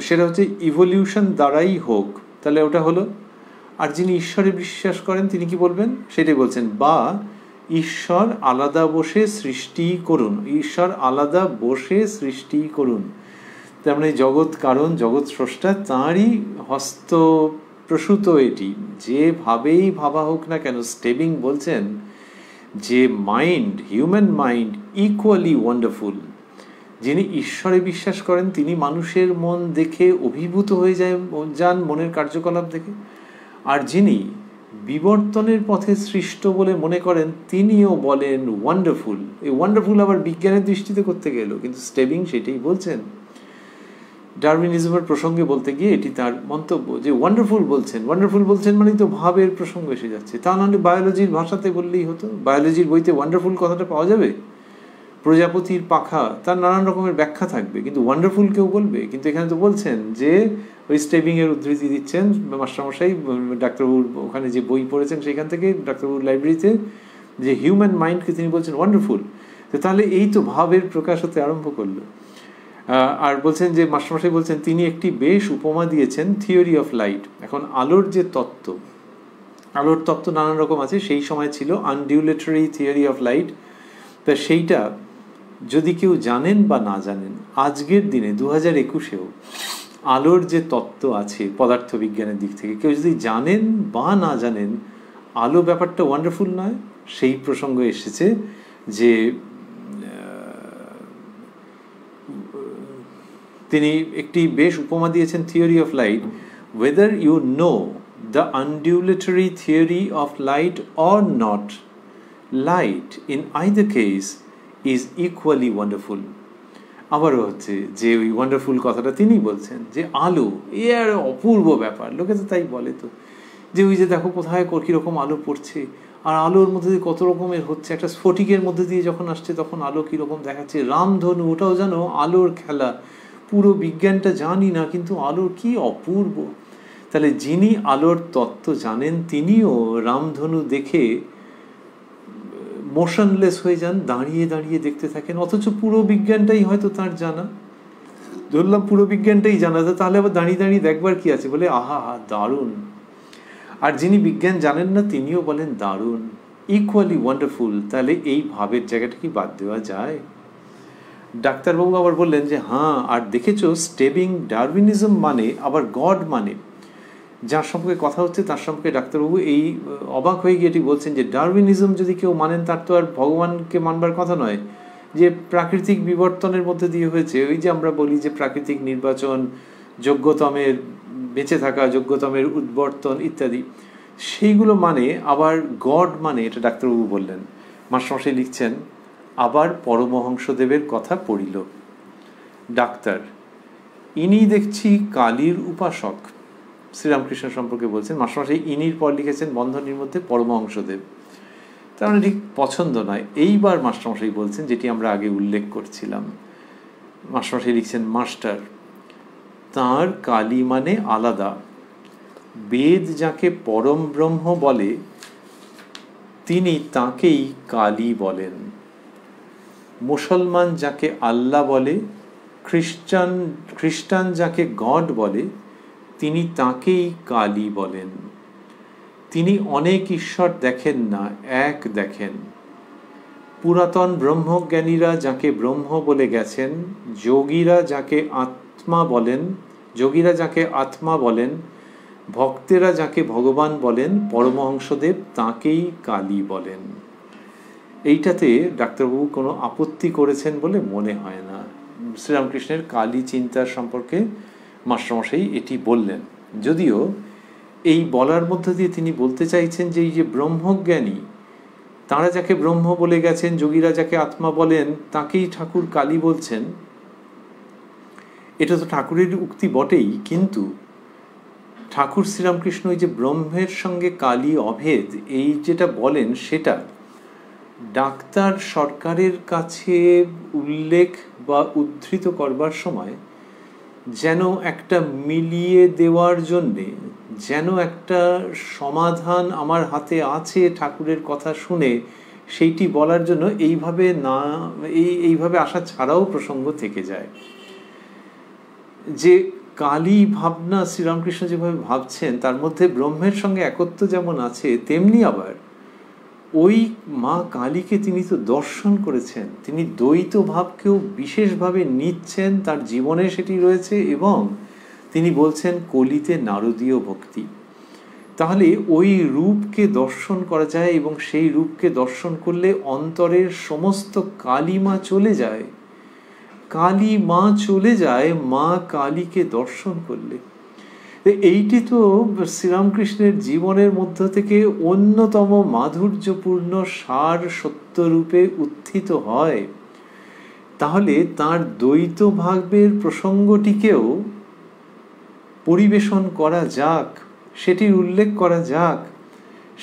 সেটা হচ্ছে ইভলিউশন দ্বারাই হোক, তাহলে ওটা হলো। আর যিনি ঈশ্বরে বিশ্বাস করেন তিনি কি বলবেন? সেটাই বলছেন, বা ঈশ্বর আলাদা বসে সৃষ্টি করুন, ঈশ্বর আলাদা বসে সৃষ্টি করুন। তার মানে জগৎ কারণ, জগৎ স্রষ্টা তাঁরই হস্ত প্রসূত এটি, যেভাবেই ভাবা হোক না কেন। স্টেবিং বলছেন যে mind, human mind equally wonderful. যিনি ঈশ্বরে বিশ্বাস করেন তিনি মানুষের মন দেখে অভিভূত হয়ে যান মনের কার্যকলাপ দেখে। আর যিনি বিবর্তনের পথে সৃষ্ট বলে মনে করেন তিনিও বলেন ওয়ান্ডারফুল। এই ওয়ান্ডারফুল আবার বিজ্ঞানের দৃষ্টিতে করতে গেল, কিন্তু স্টেবিং সেটাই বলছেন। ডারউইনিজমের প্রসঙ্গে বলতে গিয়ে এটি তার মন্তব্য, যে ওয়ান্ডারফুল বলছেন, ওয়ান্ডারফুল বলছেন মানে তো ভাবের প্রসঙ্গ এসে যাচ্ছে। তা নাহলে বায়োলজির ভাষাতে বললেই হতো, বায়োলজির বইতে ওয়ান্ডারফুল কথাটা পাওয়া যাবে। প্রজাপতির পাখা, তার নানান রকমের ব্যাখ্যা থাকবে, কিন্তু ওয়ান্ডারফুল কেউ বলবে। কিন্তু এখানে তো বলছেন যে ওই স্টেবিংয়ের উদ্ধৃতি দিচ্ছেন মাস্টারমশাই, ডাক্তারবাবুর ওখানে যে বই পড়েছেন সেখান থেকে, ডাক্তারবাবুর লাইব্রেরিতে, যে হিউম্যান মাইন্ডকে তিনি বলছেন ওয়ান্ডারফুল। তো তাহলে এই তো ভাবের প্রকাশ হতে আরম্ভ করলো। আর বলছেন যে মাস্টারমশাই বলছেন তিনি একটি বেশ উপমা দিয়েছেন থিওরি অফ লাইট। এখন আলোর যে তত্ত্ব, আলোর তত্ত্ব নানান রকম আছে, সেই সময় ছিল আনডিউলেটরি থিওরি অফ লাইট। তা সেইটা যদি কেউ জানেন বা না জানেন, আজকের দিনে 2021-এও আলোর যে তত্ত্ব আছে পদার্থবিজ্ঞানের দিক থেকে, কেউ যদি জানেন বা না জানেন, আলো ব্যাপারটা ওয়ান্ডারফুল নয়। সেই প্রসঙ্গ এসেছে যে তিনি একটি বেশ উপমা দিয়েছেন theory of light, whether you know the undulatory theory of light or not, light in either case is equally wonderful. আবারও হচ্ছে যে ওই ওয়ান্ডারফুল কথাটা তিনি বলছেন, যে আলো এ আর অপূর্ব ব্যাপার। লোকে তো তাই বলে, তো যে ওই যে দেখো কোথায় কীরকম আলো পড়ছে, আর আলোর মধ্যে দিয়ে কত রকমের হচ্ছে, একটা স্ফটিকের মধ্যে দিয়ে যখন আসছে তখন আলো কীরকম দেখাচ্ছে, রামধনু ওটাও জানো আলোর খেলা। পুরো বিজ্ঞানটা জানি না, কিন্তু আলোর কি অপূর্ব। তাহলে যিনি আলোর তত্ত্ব জানেন তিনিও রামধনু দেখে মোশনলেস হয়ে যান, দাঁড়িয়ে দাঁড়িয়ে দেখতে থাকেন, অথচ পুরো বিজ্ঞানটাই হয়তো তার জানা। ধরলাম পুরো বিজ্ঞানটাই জানা, তাহলে আবার দাঁড়িয়ে দাঁড়িয়ে দেখবার কি আছে, বলে আহা দারুণ। আর যিনি বিজ্ঞান জানেন না তিনিও বলেন দারুণ, ইকুয়ালি ওয়ান্ডারফুল। তাহলে এই ভাবের জায়গাটা কি বাদ দেওয়া যায়? ডাক্তারবাবু আবার বললেন যে হ্যাঁ, আর দেখেছো স্টেবিং ডারউইনিজম মানে আবার গড মানে, যার সম্পর্কে কথা হচ্ছে তার সম্পর্কে ডাক্তারবাবু এই অবাক হয়ে গিয়ে এটি বলছেন যে ডারউইনিজম যদি কেউ মানেন তার তো আর ভগবানকে মানবার কথা নয়, যে প্রাকৃতিক বিবর্তনের মধ্যে দিয়ে হয়েছে। ওই যে আমরা বলি যে প্রাকৃতিক নির্বাচন, যোগ্যতমের বেঁচে থাকা, যোগ্যতমের উদ্বর্তন ইত্যাদি, সেইগুলো মানে। আবার গড মানে, এটা ডাক্তারবাবু বললেন। মাস্টারমশাই লিখছেন, আবার পরমহংসদেবের কথা পড়িল। ডাক্তার, ইনি দেখছি কালীর উপাসক। শ্রীরামকৃষ্ণ সম্পর্কে বলছেন। মাস্টারমশাই ইনির পর লিখেছেন বন্ধনীর মধ্যে পরমহংসদেব। তার মানে ঠিক পছন্দ নয়। এইবার মাস্টারমশাই বলছেন যেটি আমরা আগে উল্লেখ করছিলাম। মাস্টারমশাই লিখছেন, মাস্টার, তাঁর কালী মানে আলাদা। বেদ যাকে পরম ব্রহ্ম বলে তিনি তাঁকেই কালী বলেন। মুসলমান যাকে আল্লাহ বলে, খ্রিস্টান যাকে গড বলে তিনি তাঁকেই কালী বলেন। তিনি অনেক ঈশ্বর দেখেন না, এক দেখেন। পুরাতন ব্রহ্মজ্ঞানীরা যাকে ব্রহ্ম বলে গেছেন, যোগীরা যাকে আত্মা বলেন, ভক্তেরা যাকে ভগবান বলেন, পরমহংসদেব তাঁকেই কালী বলেন। এইটাতে ডাক্তারবাবু কোনো আপত্তি করেছেন বলে মনে হয় না। শ্রীরামকৃষ্ণের কালী চিন্তার সম্পর্কে মাস্টারমশাই এটি বললেন, যদিও এই বলার মধ্যে দিয়ে তিনি বলতে চাইছেন যে এই যে ব্রহ্মজ্ঞানী, তাঁরা যাকে ব্রহ্ম বলে গেছেন, যোগীরা যাকে আত্মা বলেন, তাকেই ঠাকুর কালী বলছেন। এটা তো ঠাকুরের উক্তি বটেই, কিন্তু ঠাকুর শ্রীরামকৃষ্ণ ওই যে ব্রহ্মের সঙ্গে কালী অভেদ এই যেটা বলেন, সেটা ডাক্তার সরকারের কাছে উল্লেখ বা উদ্ধৃত করবার সময় যেন একটা মিলিয়ে দেওয়ার জন্যে, যেন একটা সমাধান আমার হাতে আছে ঠাকুরের কথা শুনে সেইটি বলার জন্য এইভাবে আসা ছাড়াও প্রসঙ্গ থেকে যায়। যে কালী ভাবনা শ্রীরামকৃষ্ণ যেভাবে ভাবছেন তার মধ্যে ব্রহ্মের সঙ্গে একত্ব যেমন আছে, তেমনি আবার ওই মা কালীকে তিনি তো দর্শন করেছেন, তিনি দ্বৈত ভাবকেও বিশেষভাবে নিচ্ছেন, তার জীবনে সেটি রয়েছে, এবং তিনি বলছেন কলিতে নারদীয় ভক্তি। তাহলে ওই রূপকে দর্শন করা যায়, এবং সেই রূপকে দর্শন করলে অন্তরের সমস্ত কালিমা চলে যায়। কালী মা চলে যায় মা কালীকে দর্শন করলে। এইটি তো শ্রীরামকৃষ্ণের জীবনের মধ্য থেকে অন্যতম মাধুর্যপূর্ণ সার সত্যরূপে উত্থিত হয়। তাহলে তার দ্বৈত ভাবের প্রসঙ্গটিকেও পরিবেশন করা যাক, সেটির উল্লেখ করা যাক,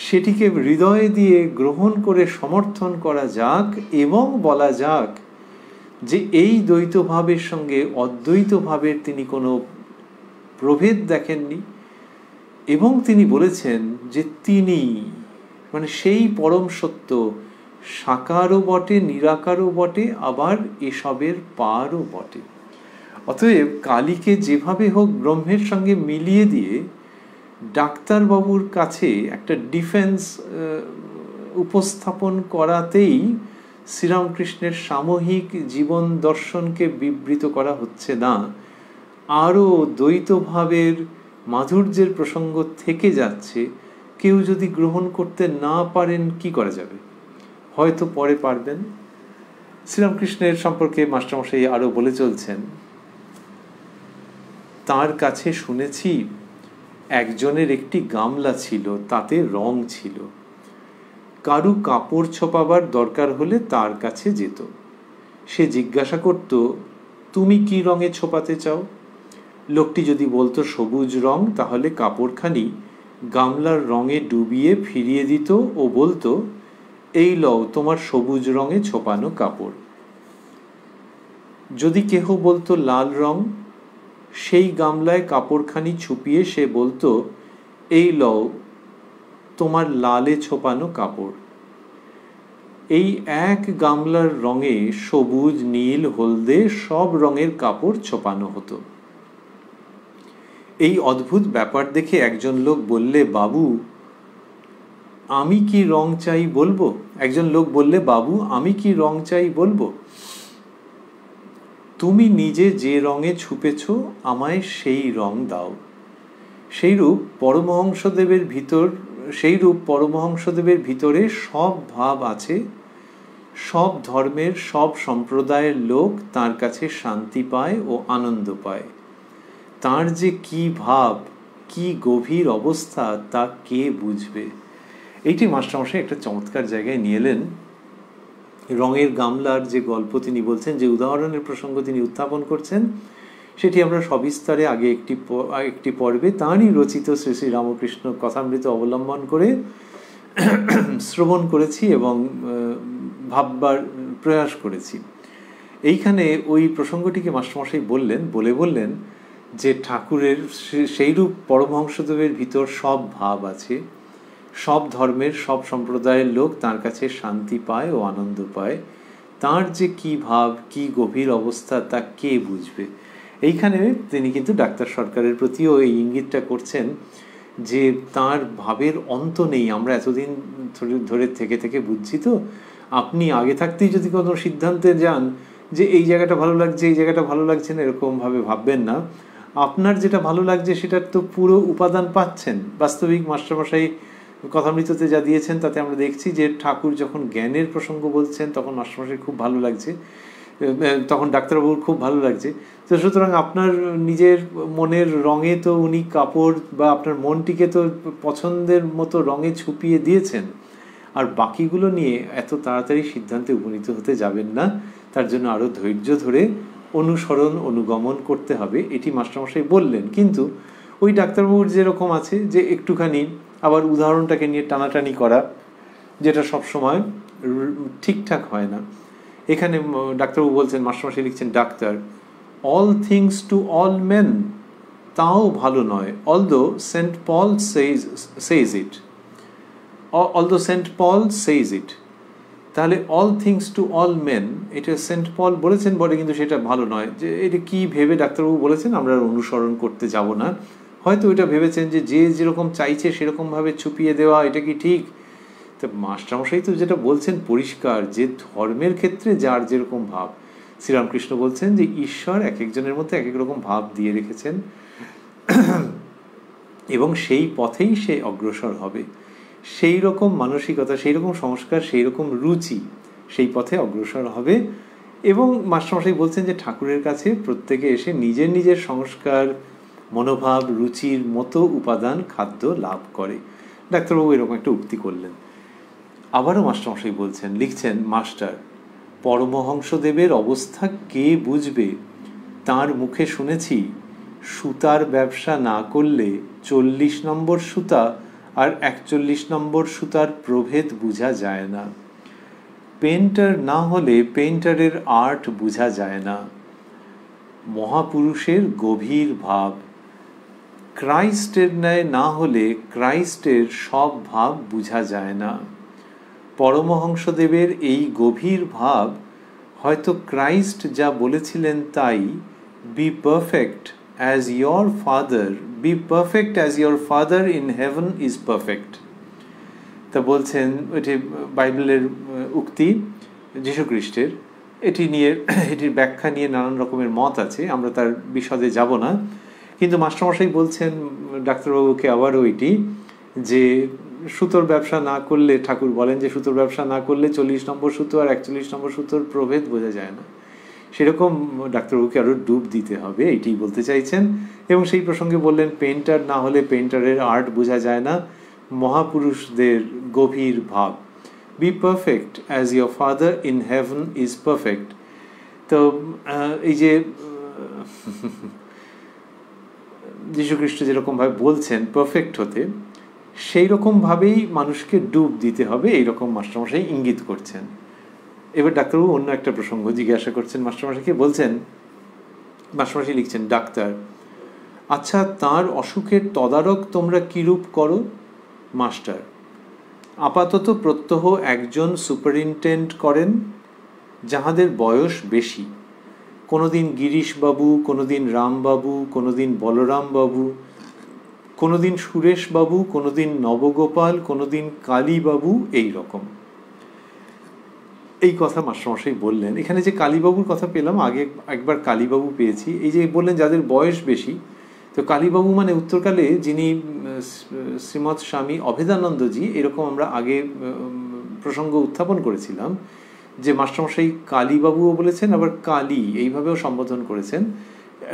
সেটিকে হৃদয় দিয়ে গ্রহণ করে সমর্থন করা যাক, এবং বলা যাক যে এই দ্বৈত ভাবের সঙ্গে অদ্বৈত ভাবের তিনি কোনো প্রভেদ দেখেননি, এবং তিনি বলেছেন যে তিনি মানে সেই পরম সত্য সাকারও বটে, নিরাকারও বটে, আবার এসবের পারও বটে। অতএব কালীকে যেভাবে হোক ব্রহ্মের সঙ্গে মিলিয়ে দিয়ে ডাক্তারবাবুর কাছে একটা ডিফেন্স উপস্থাপন করাতেই শ্রীরামকৃষ্ণের সামূহিক জীবন দর্শনকে বিবৃত করা হচ্ছে না, আরও দ্বৈতভাবের মাধুর্যের প্রসঙ্গ থেকে যাচ্ছে। কেউ যদি গ্রহণ করতে না পারেন কি করা যাবে? হয়তো পরে পারবেন। শ্রীরামকৃষ্ণের সম্পর্কে মাস্টারমশাই আরও বলে চলছেন, তার কাছে শুনেছি একজনের একটি গামলা ছিল, তাতে রং ছিল। কারু কাপড় ছোপাবার দরকার হলে তার কাছে যেত। সে জিজ্ঞাসা করত, তুমি কি রঙে ছোপাতে চাও? লোকটি যদি বলতো সবুজ রং, তাহলে কাপড়খানি গামলার রঙে ডুবিয়ে ফিরিয়ে দিত ও বলতো, এই লও তোমার সবুজ রঙে ছোপানো কাপড়। যদি কেহ বলতো লাল রং, সেই গামলায় কাপড়খানি ছুপিয়ে সে বলতো, এই লও তোমার লালে ছোপানো কাপড়। এই এক গামলার রঙে সবুজ, নীল, হলদে সব রঙের কাপড় ছোপানো হতো। এই অদ্ভুত ব্যাপার দেখে একজন লোক বললে, বাবু আমি কি রং চাই বলবো? একজন লোক বললে, বাবু আমি কি রং চাই বলবো? তুমি নিজে যে রঙে ছুপেছ আমায় সেই রং দাও। সেইরূপ পরমহংসদেবের ভিতরে সব ভাব আছে, সব ধর্মের সব সম্প্রদায়ের লোক তার কাছে শান্তি পায় ও আনন্দ পায়। তার যে কি ভাব, কি গভীর অবস্থা, তা কে বুঝবে? এইটি মাস্টারমশাই একটা চমৎকার জায়গায় নিয়ে এলেন। রঙের গামলার যে গল্প তিনি বলছেন, যে উদাহরণের প্রসঙ্গ তিনি উত্থাপন করছেন, সেটি আমরা সবিস্তারে আগে একটি পর্বে তাঁরই রচিত শ্রী শ্রী রামকৃষ্ণ কথামৃত অবলম্বন করে শ্রবণ করেছি এবং ভাববার প্রয়াস করেছি। এইখানে ওই প্রসঙ্গটিকে মাস্টারমশাই বললেন যে ঠাকুরের সেইরূপ পরমহংসদেবের ভিতর সব ভাব আছে, সব ধর্মের সব সম্প্রদায়ের লোক তার কাছে শান্তি পায় ও আনন্দ পায়। তার যে কি ভাব, কি গভীর অবস্থা, তা কে বুঝবে? এইখানে তিনি কিন্তু ডাক্তার সরকারের প্রতিও এই ইঙ্গিতটা করছেন যে তার ভাবের অন্ত নেই। আমরা এতদিন ধরে থেকে বুঝছি তো, আপনি আগে থাকতেই যদি কোনো সিদ্ধান্তে যান যে এই জায়গাটা ভালো লাগছে, এই জায়গাটা ভালো লাগছে না, এরকমভাবে ভাববেন না। আপনার যেটা ভালো লাগছে সেটার তো পুরো উপাদান পাচ্ছেন। বাস্তবিক মাস্টারমশাই কথামৃততে যা দিয়েছেন তাতে আমরা দেখছি যে ঠাকুর যখন জ্ঞানের প্রসঙ্গ বলছেন তখন মাস্টারমশাই খুব ভালো লাগছে, তখন ডাক্তারবাবুর খুব ভালো লাগছে। তো সুতরাং আপনার নিজের মনের রঙে তো উনি কাপড় বা আপনার মনটিকে তো পছন্দের মতো রঙে ছুপিয়ে দিয়েছেন। আর বাকিগুলো নিয়ে এত তাড়াতাড়ি সিদ্ধান্তে উপনীত হতে যাবেন না, তার জন্য আরও ধৈর্য ধরে অনুগমন করতে হবে, এটি মাস্টারমশাই বললেন। কিন্তু ওই ডাক্তারবাবুর যেরকম আছে যে একটুখানি আবার উদাহরণটাকে নিয়ে টানাটানি করা, যেটা সবসময় ঠিকঠাক হয় না। এখানে ডাক্তারবাবু বলছেন, মাস্টারমশাই লিখছেন, doctor, all things to all men, তাও ভালো নয়, অলদো সেন্ট পল সেজ ইট, অলদো সেন্ট পল সেজ ইট। তাহলে all things to all men, এটা সেন্ট পল বলেছেন বটে, কিন্তু সেটা ভালো নয়। যে এটা কি ভেবে ডাক্তারবাবু বলেছেন আমরা অনুসরণ করতে যাব না। হয়তো এটা ভেবেছেন যে যে যেরকম চাইছে সেরকমভাবে ছুপিয়ে দেওয়া, এটা কি ঠিক? তো মাস্টারমশাই তো যেটা বলছেন পরিষ্কার, যে ধর্মের ক্ষেত্রে যার যেরকম ভাব, শ্রীরামকৃষ্ণ বলছেন যে ঈশ্বর এক একজনের মধ্যে এক এক রকম ভাব দিয়ে রেখেছেন এবং সেই পথেই সে অগ্রসর হবে। সেই রকম মানসিকতা, সেই রকম সংস্কার, সেই রকম রুচি, সেই পথে অগ্রসর হবে। এবং মাস্টারমশাই বলছেন যে ঠাকুরের কাছে প্রত্যেকে এসে নিজের নিজের সংস্কার, মনোভাব, রুচির মতো উপাদান খাদ্য লাভ করে। ডাক্তারবাবু এরকম একটা উক্তি করলেন। আবারও মাস্টারমশাই বলছেন, লিখছেন, মাস্টার, পরমহংসদেবের অবস্থা কে বুঝবে? তার মুখে শুনেছি সুতার ব্যবসা না করলে 40 নম্বর সুতা আর 41 নম্বর সুতার প্রভেদ বোঝা যায় না। পেন্টার না হলে পেন্টারের আর্ট বোঝা যায় না। মহাপুরুষের গভীর ভাব, ক্রাইস্টের ন্যায় না হলে ক্রাইস্টের সব ভাব বোঝা যায় না। পরমহংসদেবের এই গভীর ভাব হয়তো ক্রাইস্ট যা বলেছিলেন তাই, be perfect as your father, be perfect as your father in heaven is perfect. তা বলছেন, এটি বাইবেলের উক্তি, যীশুখ্রিস্টের। এটির ব্যাখ্যা নিয়ে নানান রকমের মত আছে, আমরা তার বিশদে যাব না। কিন্তু মাস্টারমশাই বলছেন ডাক্তারবাবুকে আবারও এটি, যে সুতোর ব্যবসা না করলে, ঠাকুর বলেন যে সুতোর ব্যবসা না করলে 40 নম্বর সুতো আর 41 নম্বর সুতোর প্রভেদ বোঝা যায় না। সেরকম ডাক্তারবাবুকে আরও ডুব দিতে হবে, এইটি বলতে চাইছেন। এবং সেই প্রসঙ্গে বললেন, পেন্টার না হলে পেন্টারের আর্ট বোঝা যায় না। মহাপুরুষদের গভীর ভাব, be perfect as your father in heaven is perfect. তো এই যে যীশুখ্রিস্ট যেরকমভাবে বলছেন পারফেক্ট হতে, সেই রকমভাবেই মানুষকে ডুব দিতে হবে, এইরকম মাস্টারমশাই ইঙ্গিত করছেন। এবার ডাক্তারবাবু অন্য একটা প্রসঙ্গ জিজ্ঞাসা করছেন মাস্টারমশাইকে। বলছেন, মাস্টারমশাই লিখছেন, ডাক্তার, আচ্ছা, তার অসুখের তদারক তোমরা কিরূপ করো? মাস্টার, আপাতত প্রত্যহ একজন সুপারিনটেন্ডেন্ট করেন, যাহাদের বয়স বেশি। কোনোদিন গিরিশবাবু, কোনোদিন রামবাবু, কোনোদিন বলরামবাবু, কোনোদিন সুরেশবাবু, কোনোদিন নবগোপাল, কোনোদিন কালীবাবু, এই রকম। এই কথা মাস্টারমশাই বললেন। এখানে যে কালীবাবুর কথা পেলাম, আগে একবার কালীবাবু পেয়েছি। এই যে বললেন যাদের বয়স বেশি, তো কালীবাবু মানে উত্তরকালে যিনি শ্রীমৎ স্বামী অভেদানন্দজি, এরকম আমরা আগে প্রসঙ্গ উত্থাপন করেছিলাম যে মাস্টারমশাই কালীবাবুও বলেছেন, আবার কালী এইভাবেও সম্বোধন করেছেন।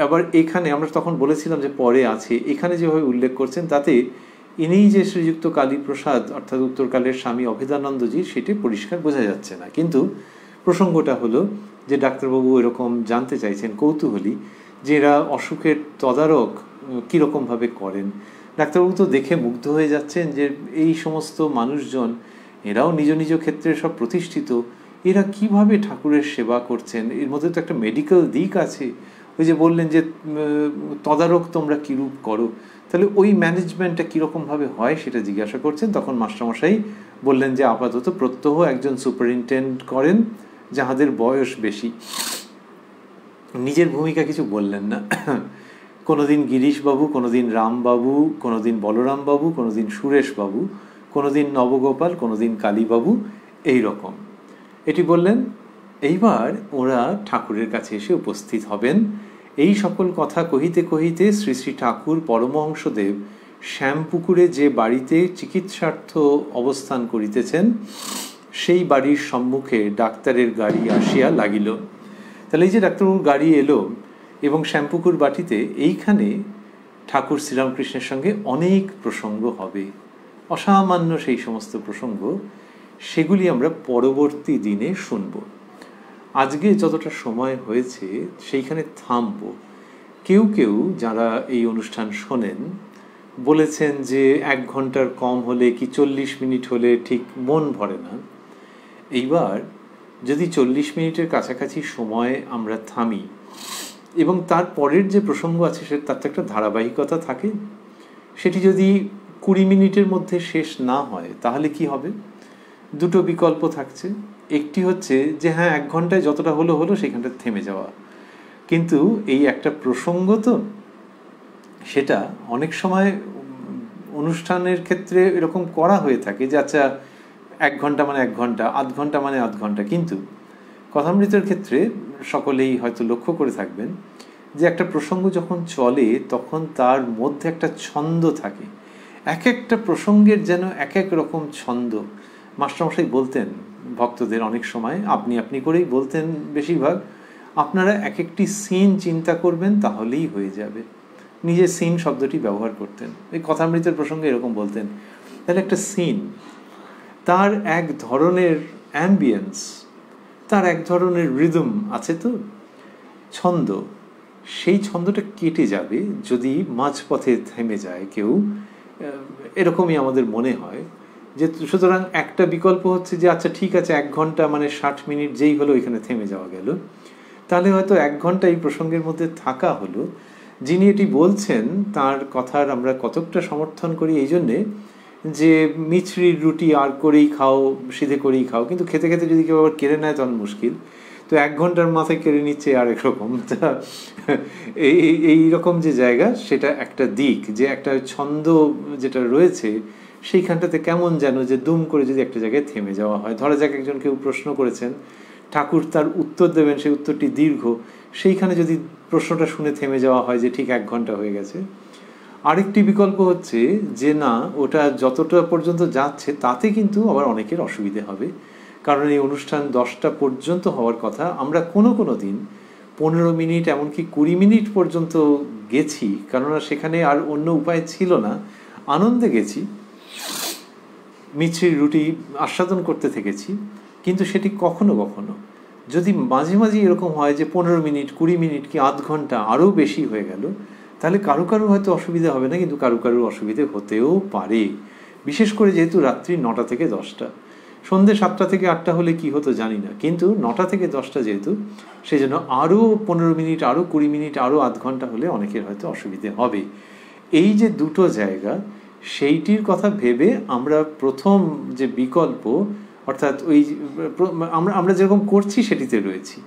আবার এখানে আমরা তখন বলেছিলাম যে পরে আছে, এখানে যেভাবে উল্লেখ করছেন তাতে ইনিই যে শ্রীযুক্ত কালীপ্রসাদ অর্থাৎ উত্তরকালের স্বামী অভেদানন্দজি, সেটি পরিষ্কার বোঝা যাচ্ছে না। কিন্তু প্রসঙ্গটা হলো যে ডাক্তারবাবু এরকম জানতে চাইছেন, কৌতূহলী, যে এরা অসুখের তদারক কীরকমভাবে করেন। ডাক্তারবাবু তো দেখে মুগ্ধ হয়ে যাচ্ছেন যে এই সমস্ত মানুষজন, এরাও নিজ নিজ ক্ষেত্রে সব প্রতিষ্ঠিত, এরা কিভাবে ঠাকুরের সেবা করছেন। এর মধ্যে তো একটা মেডিকেল দিক আছে। ওই যে বললেন যে তদারক তোমরা কীরূপ করো, তাহলে ওই ম্যানেজমেন্টটা কীরকমভাবে হয় সেটা জিজ্ঞাসা করছেন। তখন মাস্টারমশাই বললেন যে আপাতত প্রত্যহ একজন সুপারিনটেন্ডেন্ট করেন, যাহাদের বয়স বেশি। নিজের ভূমিকা কিছু বললেন না। কোনোদিন গিরিশবাবু, কোনোদিন রামবাবু, কোনোদিন বলরামবাবু, কোনোদিন সুরেশবাবু, কোনোদিন নবগোপাল, কোনোদিন কালীবাবু, এই রকম এটি বললেন। এইবার ওরা ঠাকুরের কাছে এসে উপস্থিত হবেন। এই সকল কথা কহিতে কহিতে শ্রী শ্রী ঠাকুর পরমহংসদেব শ্যামপুকুরে যে বাড়িতে চিকিৎসার্থ অবস্থান করিতেছেন, সেই বাড়ির সম্মুখে ডাক্তারের গাড়ি আসিয়া লাগিল। তাহলে এই যে ডাক্তারবাবুর গাড়ি এলো এবং শ্যামপুকুর বাটিতে, এইখানে ঠাকুর শ্রীরামকৃষ্ণের সঙ্গে অনেক প্রসঙ্গ হবে, অসামান্য সেই সমস্ত প্রসঙ্গ, সেগুলি আমরা পরবর্তী দিনে শুনব। আজকে যতটা সময় হয়েছে সেইখানে থামব। কেউ কেউ যারা এই অনুষ্ঠান শোনেন বলেছেন যে 1 ঘন্টার কম হলে কি 40 মিনিট হলে ঠিক মন ভরে না। এইবার যদি 40 মিনিটের কাছাকাছি সময় আমরা থামি এবং তার পরের যে প্রসঙ্গ আছে তার তো একটা ধারাবাহিকতা থাকে, সেটি যদি 20 মিনিটের মধ্যে শেষ না হয় তাহলে কি হবে? দুটো বিকল্প থাকছে। একটি হচ্ছে যে হ্যাঁ 1 ঘন্টায় যতটা হলো সেখানটা থেমে যাওয়া, কিন্তু এই একটা প্রসঙ্গ তো সেটা অনেক সময় অনুষ্ঠানের ক্ষেত্রে এরকম করা হয়ে থাকে যে আচ্ছা 1 ঘন্টা মানে 1 ঘন্টা, আধ ঘন্টা মানে আধ ঘন্টা, কিন্তু কথামৃতের ক্ষেত্রে সকলেই হয়তো লক্ষ্য করে থাকবেন যে একটা প্রসঙ্গ যখন চলে তখন তার মধ্যে একটা ছন্দ থাকে, এক একটা প্রসঙ্গের যেন এক এক রকম ছন্দ। মাস্টারমশাই বলতেন ভক্তদের অনেক সময় আপনি আপনি করেই বলতেন বেশিরভাগ, আপনারা এক একটি সিন চিন্তা করবেন তাহলেই হয়ে যাবে। নিজে সিন শব্দটি ব্যবহার করতেন, এই কথামৃতের প্রসঙ্গে এরকম বলতেন। তাহলে একটা সিন তার এক ধরনের অ্যাম্বিয়েন্স, তার এক ধরনের রিদম আছে, তো ছন্দ, সেই ছন্দটা কেটে যাবে যদি মাঝপথে থেমে যায় কেউ, এরকমই আমাদের মনে হয়। যে সুতরাং একটা বিকল্প হচ্ছে যে আচ্ছা ঠিক আছে 1 ঘন্টা মানে 60 মিনিট যেই হলো এখানে থেমে যাওয়া গেল, তাহলে হয়তো 1 ঘন্টা এই প্রসঙ্গের মধ্যে থাকা হলো। যিনি এটি বলছেন তার কথার আমরা কতকটা সমর্থন করি এই জন্যে যে মিছরির রুটি আর করেই খাও, সিধে করেই খাও, কিন্তু খেতে খেতে যদি কেউ আবার কেড়ে নেয় তখন মুশকিল। তো 1 ঘন্টার মাথায় কেড়ে নিচ্ছে আর একরকম। এইরকম যে জায়গা সেটা একটা দিক, যে একটা ছন্দ যেটা রয়েছে সেইখানটাতে কেমন যেন যে দুম করে যদি একটা জায়গায় থেমে যাওয়া হয়। ধরা যাক একজন কেউ প্রশ্ন করেছেন, ঠাকুর তার উত্তর দেবেন, সেই উত্তরটি দীর্ঘ, সেইখানে যদি প্রশ্নটা শুনে থেমে যাওয়া হয় যে ঠিক 1 ঘন্টা হয়ে গেছে। আরেকটি বিকল্প হচ্ছে যে না ওটা যতটা পর্যন্ত যাচ্ছে তাতে কিন্তু আবার অনেকের অসুবিধে হবে, কারণ এই অনুষ্ঠান 10টা পর্যন্ত হওয়ার কথা, আমরা কোনো দিন 15 মিনিট এমনকি 20 মিনিট পর্যন্ত গেছি, কেননা সেখানে আর অন্য উপায় ছিল না, আনন্দে গেছি, মিছরির রুটি আস্বাদন করতে থেকেছি। কিন্তু সেটি কখনো কখনো যদি মাঝে মাঝে এরকম হয় যে 15 মিনিট 20 মিনিট কি আধ ঘন্টা আরও বেশি হয়ে গেল, তাহলে কারো হয়তো অসুবিধা হবে না, কিন্তু কারো অসুবিধে হতেও পারে। বিশেষ করে যেহেতু রাত্রি 9টা থেকে 10টা, সন্ধ্যে 7টা থেকে 8টা হলে কি হতো জানি না, কিন্তু 9টা থেকে 10টা যেহেতু, সেই জন্য আরও 15 মিনিট আরও 20 মিনিট আরও আধ ঘন্টা হলে অনেকের হয়তো অসুবিধে হবে। এই যে দুটো জায়গা, সেইটির কথা ভেবে আমরা প্রথম যে বিকল্প, অর্থাৎ ওই আমরা যেরকম করছি সেটিতে রয়েছি,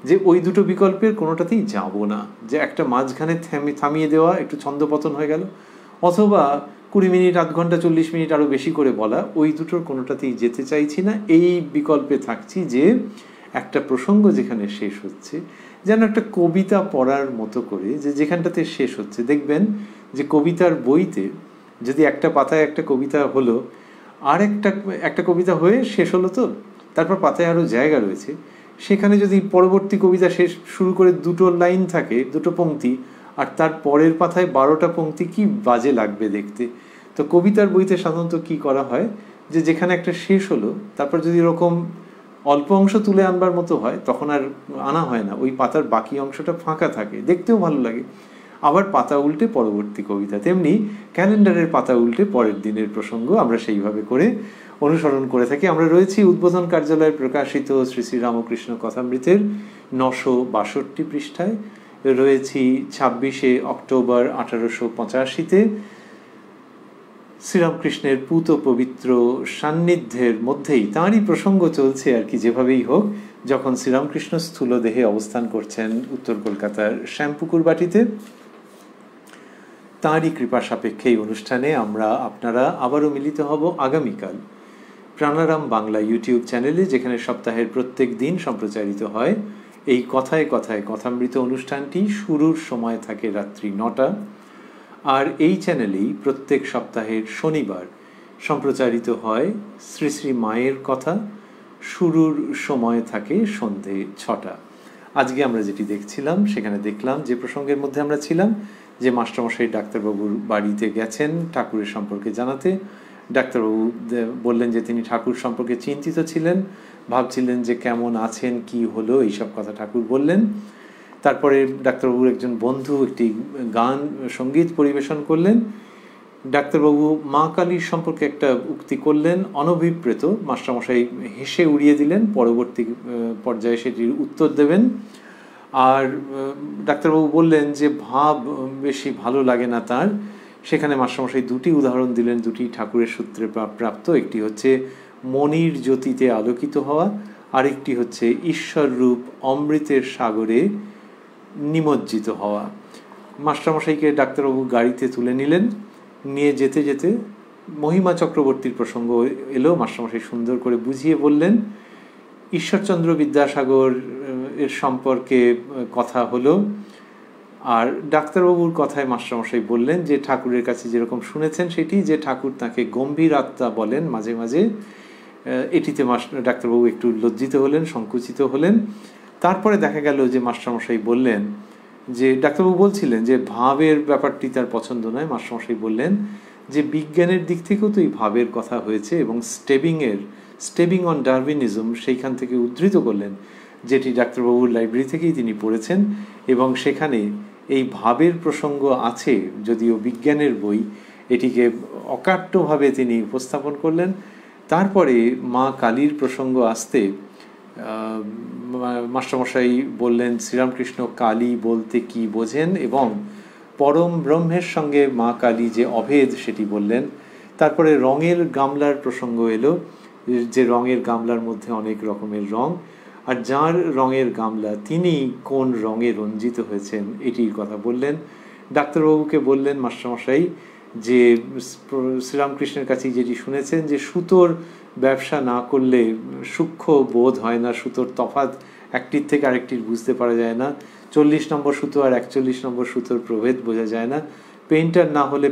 যে ওই দুটো বিকল্পের কোনোটাতেই যাব না, যে একটা মাঝখানে থামিয়ে দেওয়া একটু ছন্দপতন হয়ে গেল, অথবা 20 মিনিট আধ ঘন্টা 40 মিনিট আরও বেশি করে বলা, ওই দুটোর কোনোটাতেই যেতে চাইছি না। এই বিকল্পে থাকছি যে একটা প্রসঙ্গ যেখানে শেষ হচ্ছে যেন একটা কবিতা পড়ার মতো করে, যে যেখানটাতে শেষ হচ্ছে, দেখবেন যে কবিতার বইতে যদি একটা পাতায় একটা কবিতা হলো, আর একটা কবিতা হয়ে শেষ হলো, তো তারপর পাতায় আরও জায়গা রয়েছে, সেখানে যদি পরবর্তী কবিতা শেষ শুরু করে 2টো লাইন থাকে, 2টো পংক্তি, আর তার পরের পাতায় 12টা পংক্তি, কি বাজে লাগবে দেখতে। তো কবিতার বইতে সাধারণত কি করা হয়, যে যেখানে একটা শেষ হলো তারপর যদি এরকম অল্প অংশ তুলে আনবার মতো হয় তখন আর আনা হয় না, ওই পাতার বাকি অংশটা ফাঁকা থাকে, দেখতেও ভালো লাগে। আবার পাতা উল্টে পরবর্তী কবিতা, তেমনি ক্যালেন্ডারের পাতা উল্টে পরের দিনের প্রসঙ্গ আমরা সেইভাবে করে অনুসরণ করে থাকি। আমরা রয়েছি উদ্বোধন কার্যালয়ে প্রকাশিত শ্রী শ্রী রামকৃষ্ণ কথামৃতের 962 পৃষ্ঠায়, রয়েছি 26শে অক্টোবর 1885-তে শ্রীরামকৃষ্ণের পূত পবিত্র সান্নিধ্যের মধ্যেই তাঁরই প্রসঙ্গ চলছে আর কি, যেভাবেই হোক, যখন শ্রীরামকৃষ্ণ স্থূল দেহে অবস্থান করছেন উত্তর কলকাতার শ্যামপুকুর বাটিতে। তাঁরই কৃপা সাপেক্ষে এই অনুষ্ঠানে আপনারা আবারও মিলিত হব আগামীকাল প্রাণারাম বাংলা ইউটিউব চ্যানেলে, যেখানে সপ্তাহের প্রত্যেক দিন সম্প্রচারিত হয় এই কথায় কথায় কথামৃত অনুষ্ঠানটি। শুরুর সময় থাকে রাত্রি 9টা, আর এই চ্যানেলেই প্রত্যেক সপ্তাহের শনিবার সম্প্রচারিত হয় শ্রী শ্রী মায়ের কথা। শুরুর সময় থাকে সন্ধে 6টা। আজকে আমরা যেটি দেখছিলাম, সেখানে দেখলাম যে প্রসঙ্গের মধ্যে আমরা ছিলাম, যে মাস্টারমশাই ডাক্তারবাবুর বাড়িতে গেছেন ঠাকুরের সম্পর্কে জানাতে। ডাক্তারবাবু বললেন যে তিনি ঠাকুর সম্পর্কে চিন্তিত ছিলেন, ভাবছিলেন যে কেমন আছেন, কি হলো, এইসব কথা ঠাকুর বললেন। তারপরে ডাক্তারবাবুর একজন বন্ধু একটি গান সঙ্গীত পরিবেশন করলেন। ডাক্তারবাবু মা কালীর সম্পর্কে একটা উক্তি করলেন, অনভিপ্রেত। মাস্টারমশাই হেসে উড়িয়ে দিলেন, পরবর্তী পর্যায়ে সেটির উত্তর দেবেন। আর ডাক্তারবাবু বললেন যে ভাব বেশি ভালো লাগে না তার। সেখানে মাস্টারমশাই দুটি উদাহরণ দিলেন, দুটি ঠাকুরের সূত্রে প্রাপ্ত। একটি হচ্ছে মনির জ্যোতিতে আলোকিত হওয়া, আরেকটি হচ্ছে ঈশ্বররূপ অমৃতের সাগরে নিমজ্জিত হওয়া। মাস্টারমশাইকে ডাক্তারবাবু গাড়িতে তুলে নিলেন। নিয়ে যেতে যেতে মহিমা চক্রবর্তীর প্রসঙ্গ এলো। মাস্টারমশাই সুন্দর করে বুঝিয়ে বললেন। ঈশ্বরচন্দ্র বিদ্যাসাগর এর সম্পর্কে কথা হলো। আর ডাক্তারবাবুর কথায় মাস্টারমশাই বললেন যে ঠাকুরের কাছে যেরকম শুনেছেন সেটি, যে ঠাকুর তাকে গম্ভীর আত্মা বলেন মাঝে মাঝে। এটিতে ডাক্তারবাবু একটু লজ্জিত হলেন, সংকুচিত হলেন। তারপরে দেখা গেল যে মাস্টারমশাই বললেন যে, ডাক্তারবাবু বলছিলেন যে ভাবের ব্যাপারটি তার পছন্দ নয়। মাস্টারমশাই বললেন যে বিজ্ঞানের দিক থেকেও তো এই ভাবের কথা হয়েছে, এবং স্টেবিং অন ডারউইনিজম সেইখান থেকে উদ্ধৃত করলেন, যেটি ডাক্তারবাবুর লাইব্রেরি থেকেই তিনি পড়েছেন, এবং সেখানে এই ভাবের প্রসঙ্গ আছে, যদিও বিজ্ঞানের বই। এটিকে অকাট্যভাবে তিনি উপস্থাপন করলেন। তারপরে মা কালীর প্রসঙ্গ আসতে মাস্টারমশাই বললেন শ্রীরামকৃষ্ণ কালী বলতে কি বোঝেন, এবং পরম ব্রহ্মের সঙ্গে মা কালী যে অভেদ সেটি বললেন। তারপরে রঙের গামলার প্রসঙ্গ এলো, যে রঙের গামলার মধ্যে অনেক রকমের রং, আর যার রঙের গামলা তিনি কোন রঙে রঞ্জিত হয়েছেন এটির কথা বললেন। ডাক্তারবাবুকে বললেন মাস্টারমশাই যে শ্রীরামকৃষ্ণের কাছে যেটি শুনেছেন যে সুতোর ব্যবসা না করলে সূক্ষ্ম বোধ হয় না, সুতোর তফাৎ একটির থেকে আরেকটির বুঝতে পারা যায় না, 40 নম্বর সুতো আর 41 নম্বর সুতোর প্রভেদ বোঝা যায় না, পেইন্টার না হলে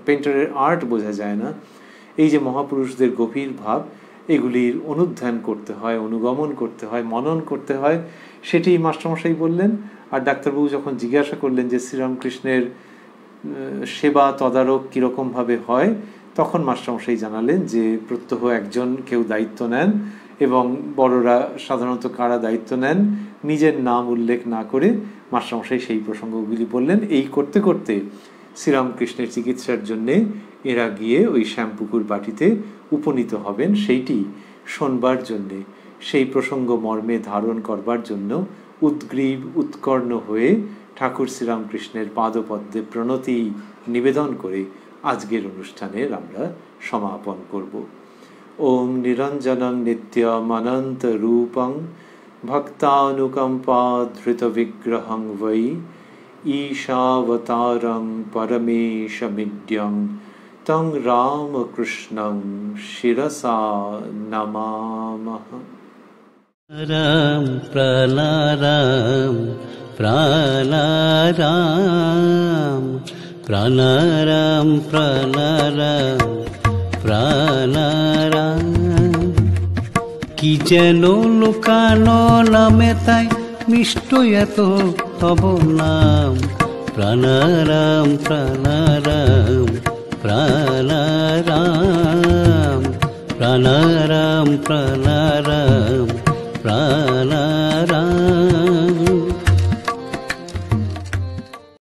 পেইন্টারের আর্ট বোঝা যায় না। এই যে মহাপুরুষদের গভীর ভাব, এগুলির অনুধ্যান করতে হয়, অনুগমন করতে হয়, মনন করতে হয়, সেটি মাস্টারমশাই বললেন। আর ডাক্তারবাবু যখন জিজ্ঞাসা করলেন যে শ্রীরামকৃষ্ণের সেবা তদারক কীরকমভাবে হয়, তখন মাস্টারমশাই জানালেন যে প্রত্যহ একজন কেউ দায়িত্ব নেন, এবং বড়রা সাধারণত কারা দায়িত্ব নেন নিজের নাম উল্লেখ না করে মাস্টারমশাই সেই প্রসঙ্গগুলি বললেন। এই করতে করতে শ্রীরামকৃষ্ণের চিকিৎসার জন্যে এরা গিয়ে ওই শ্যামপুকুর বাটিতে উপনীত হবেন, সেইটি শোনবার জন্যে, সেই প্রসঙ্গ মর্মে ধারণ করবার জন্য উদ্গ্রীব উৎকর্ণ হয়ে ঠাকুর শ্রীরামকৃষ্ণের পাদপদ্মে প্রণতি নিবেদন করে আজকের অনুষ্ঠানের আমরা সমাপন করব। ওম নিরঞ্জনং নিত্যমনন্ত রূপং ভক্তানুকম্পাধৃত বিগ্রহং বৈ ঈশাবতারং পরমেশমিড্যং তং রামকৃষ্ণং শিরসা নমামঃ। রাম প্রাণারাম প্রাণারাম প্রাণারাম প্রাণারাম প্রাণারাম। কি যেন লুকানো নামে তাই মিষ্ট এত তব নাম। প্রাণারাম প্রাণারাম প্রাণারাম প্রাণারাম প্রাণারাম প্রাণ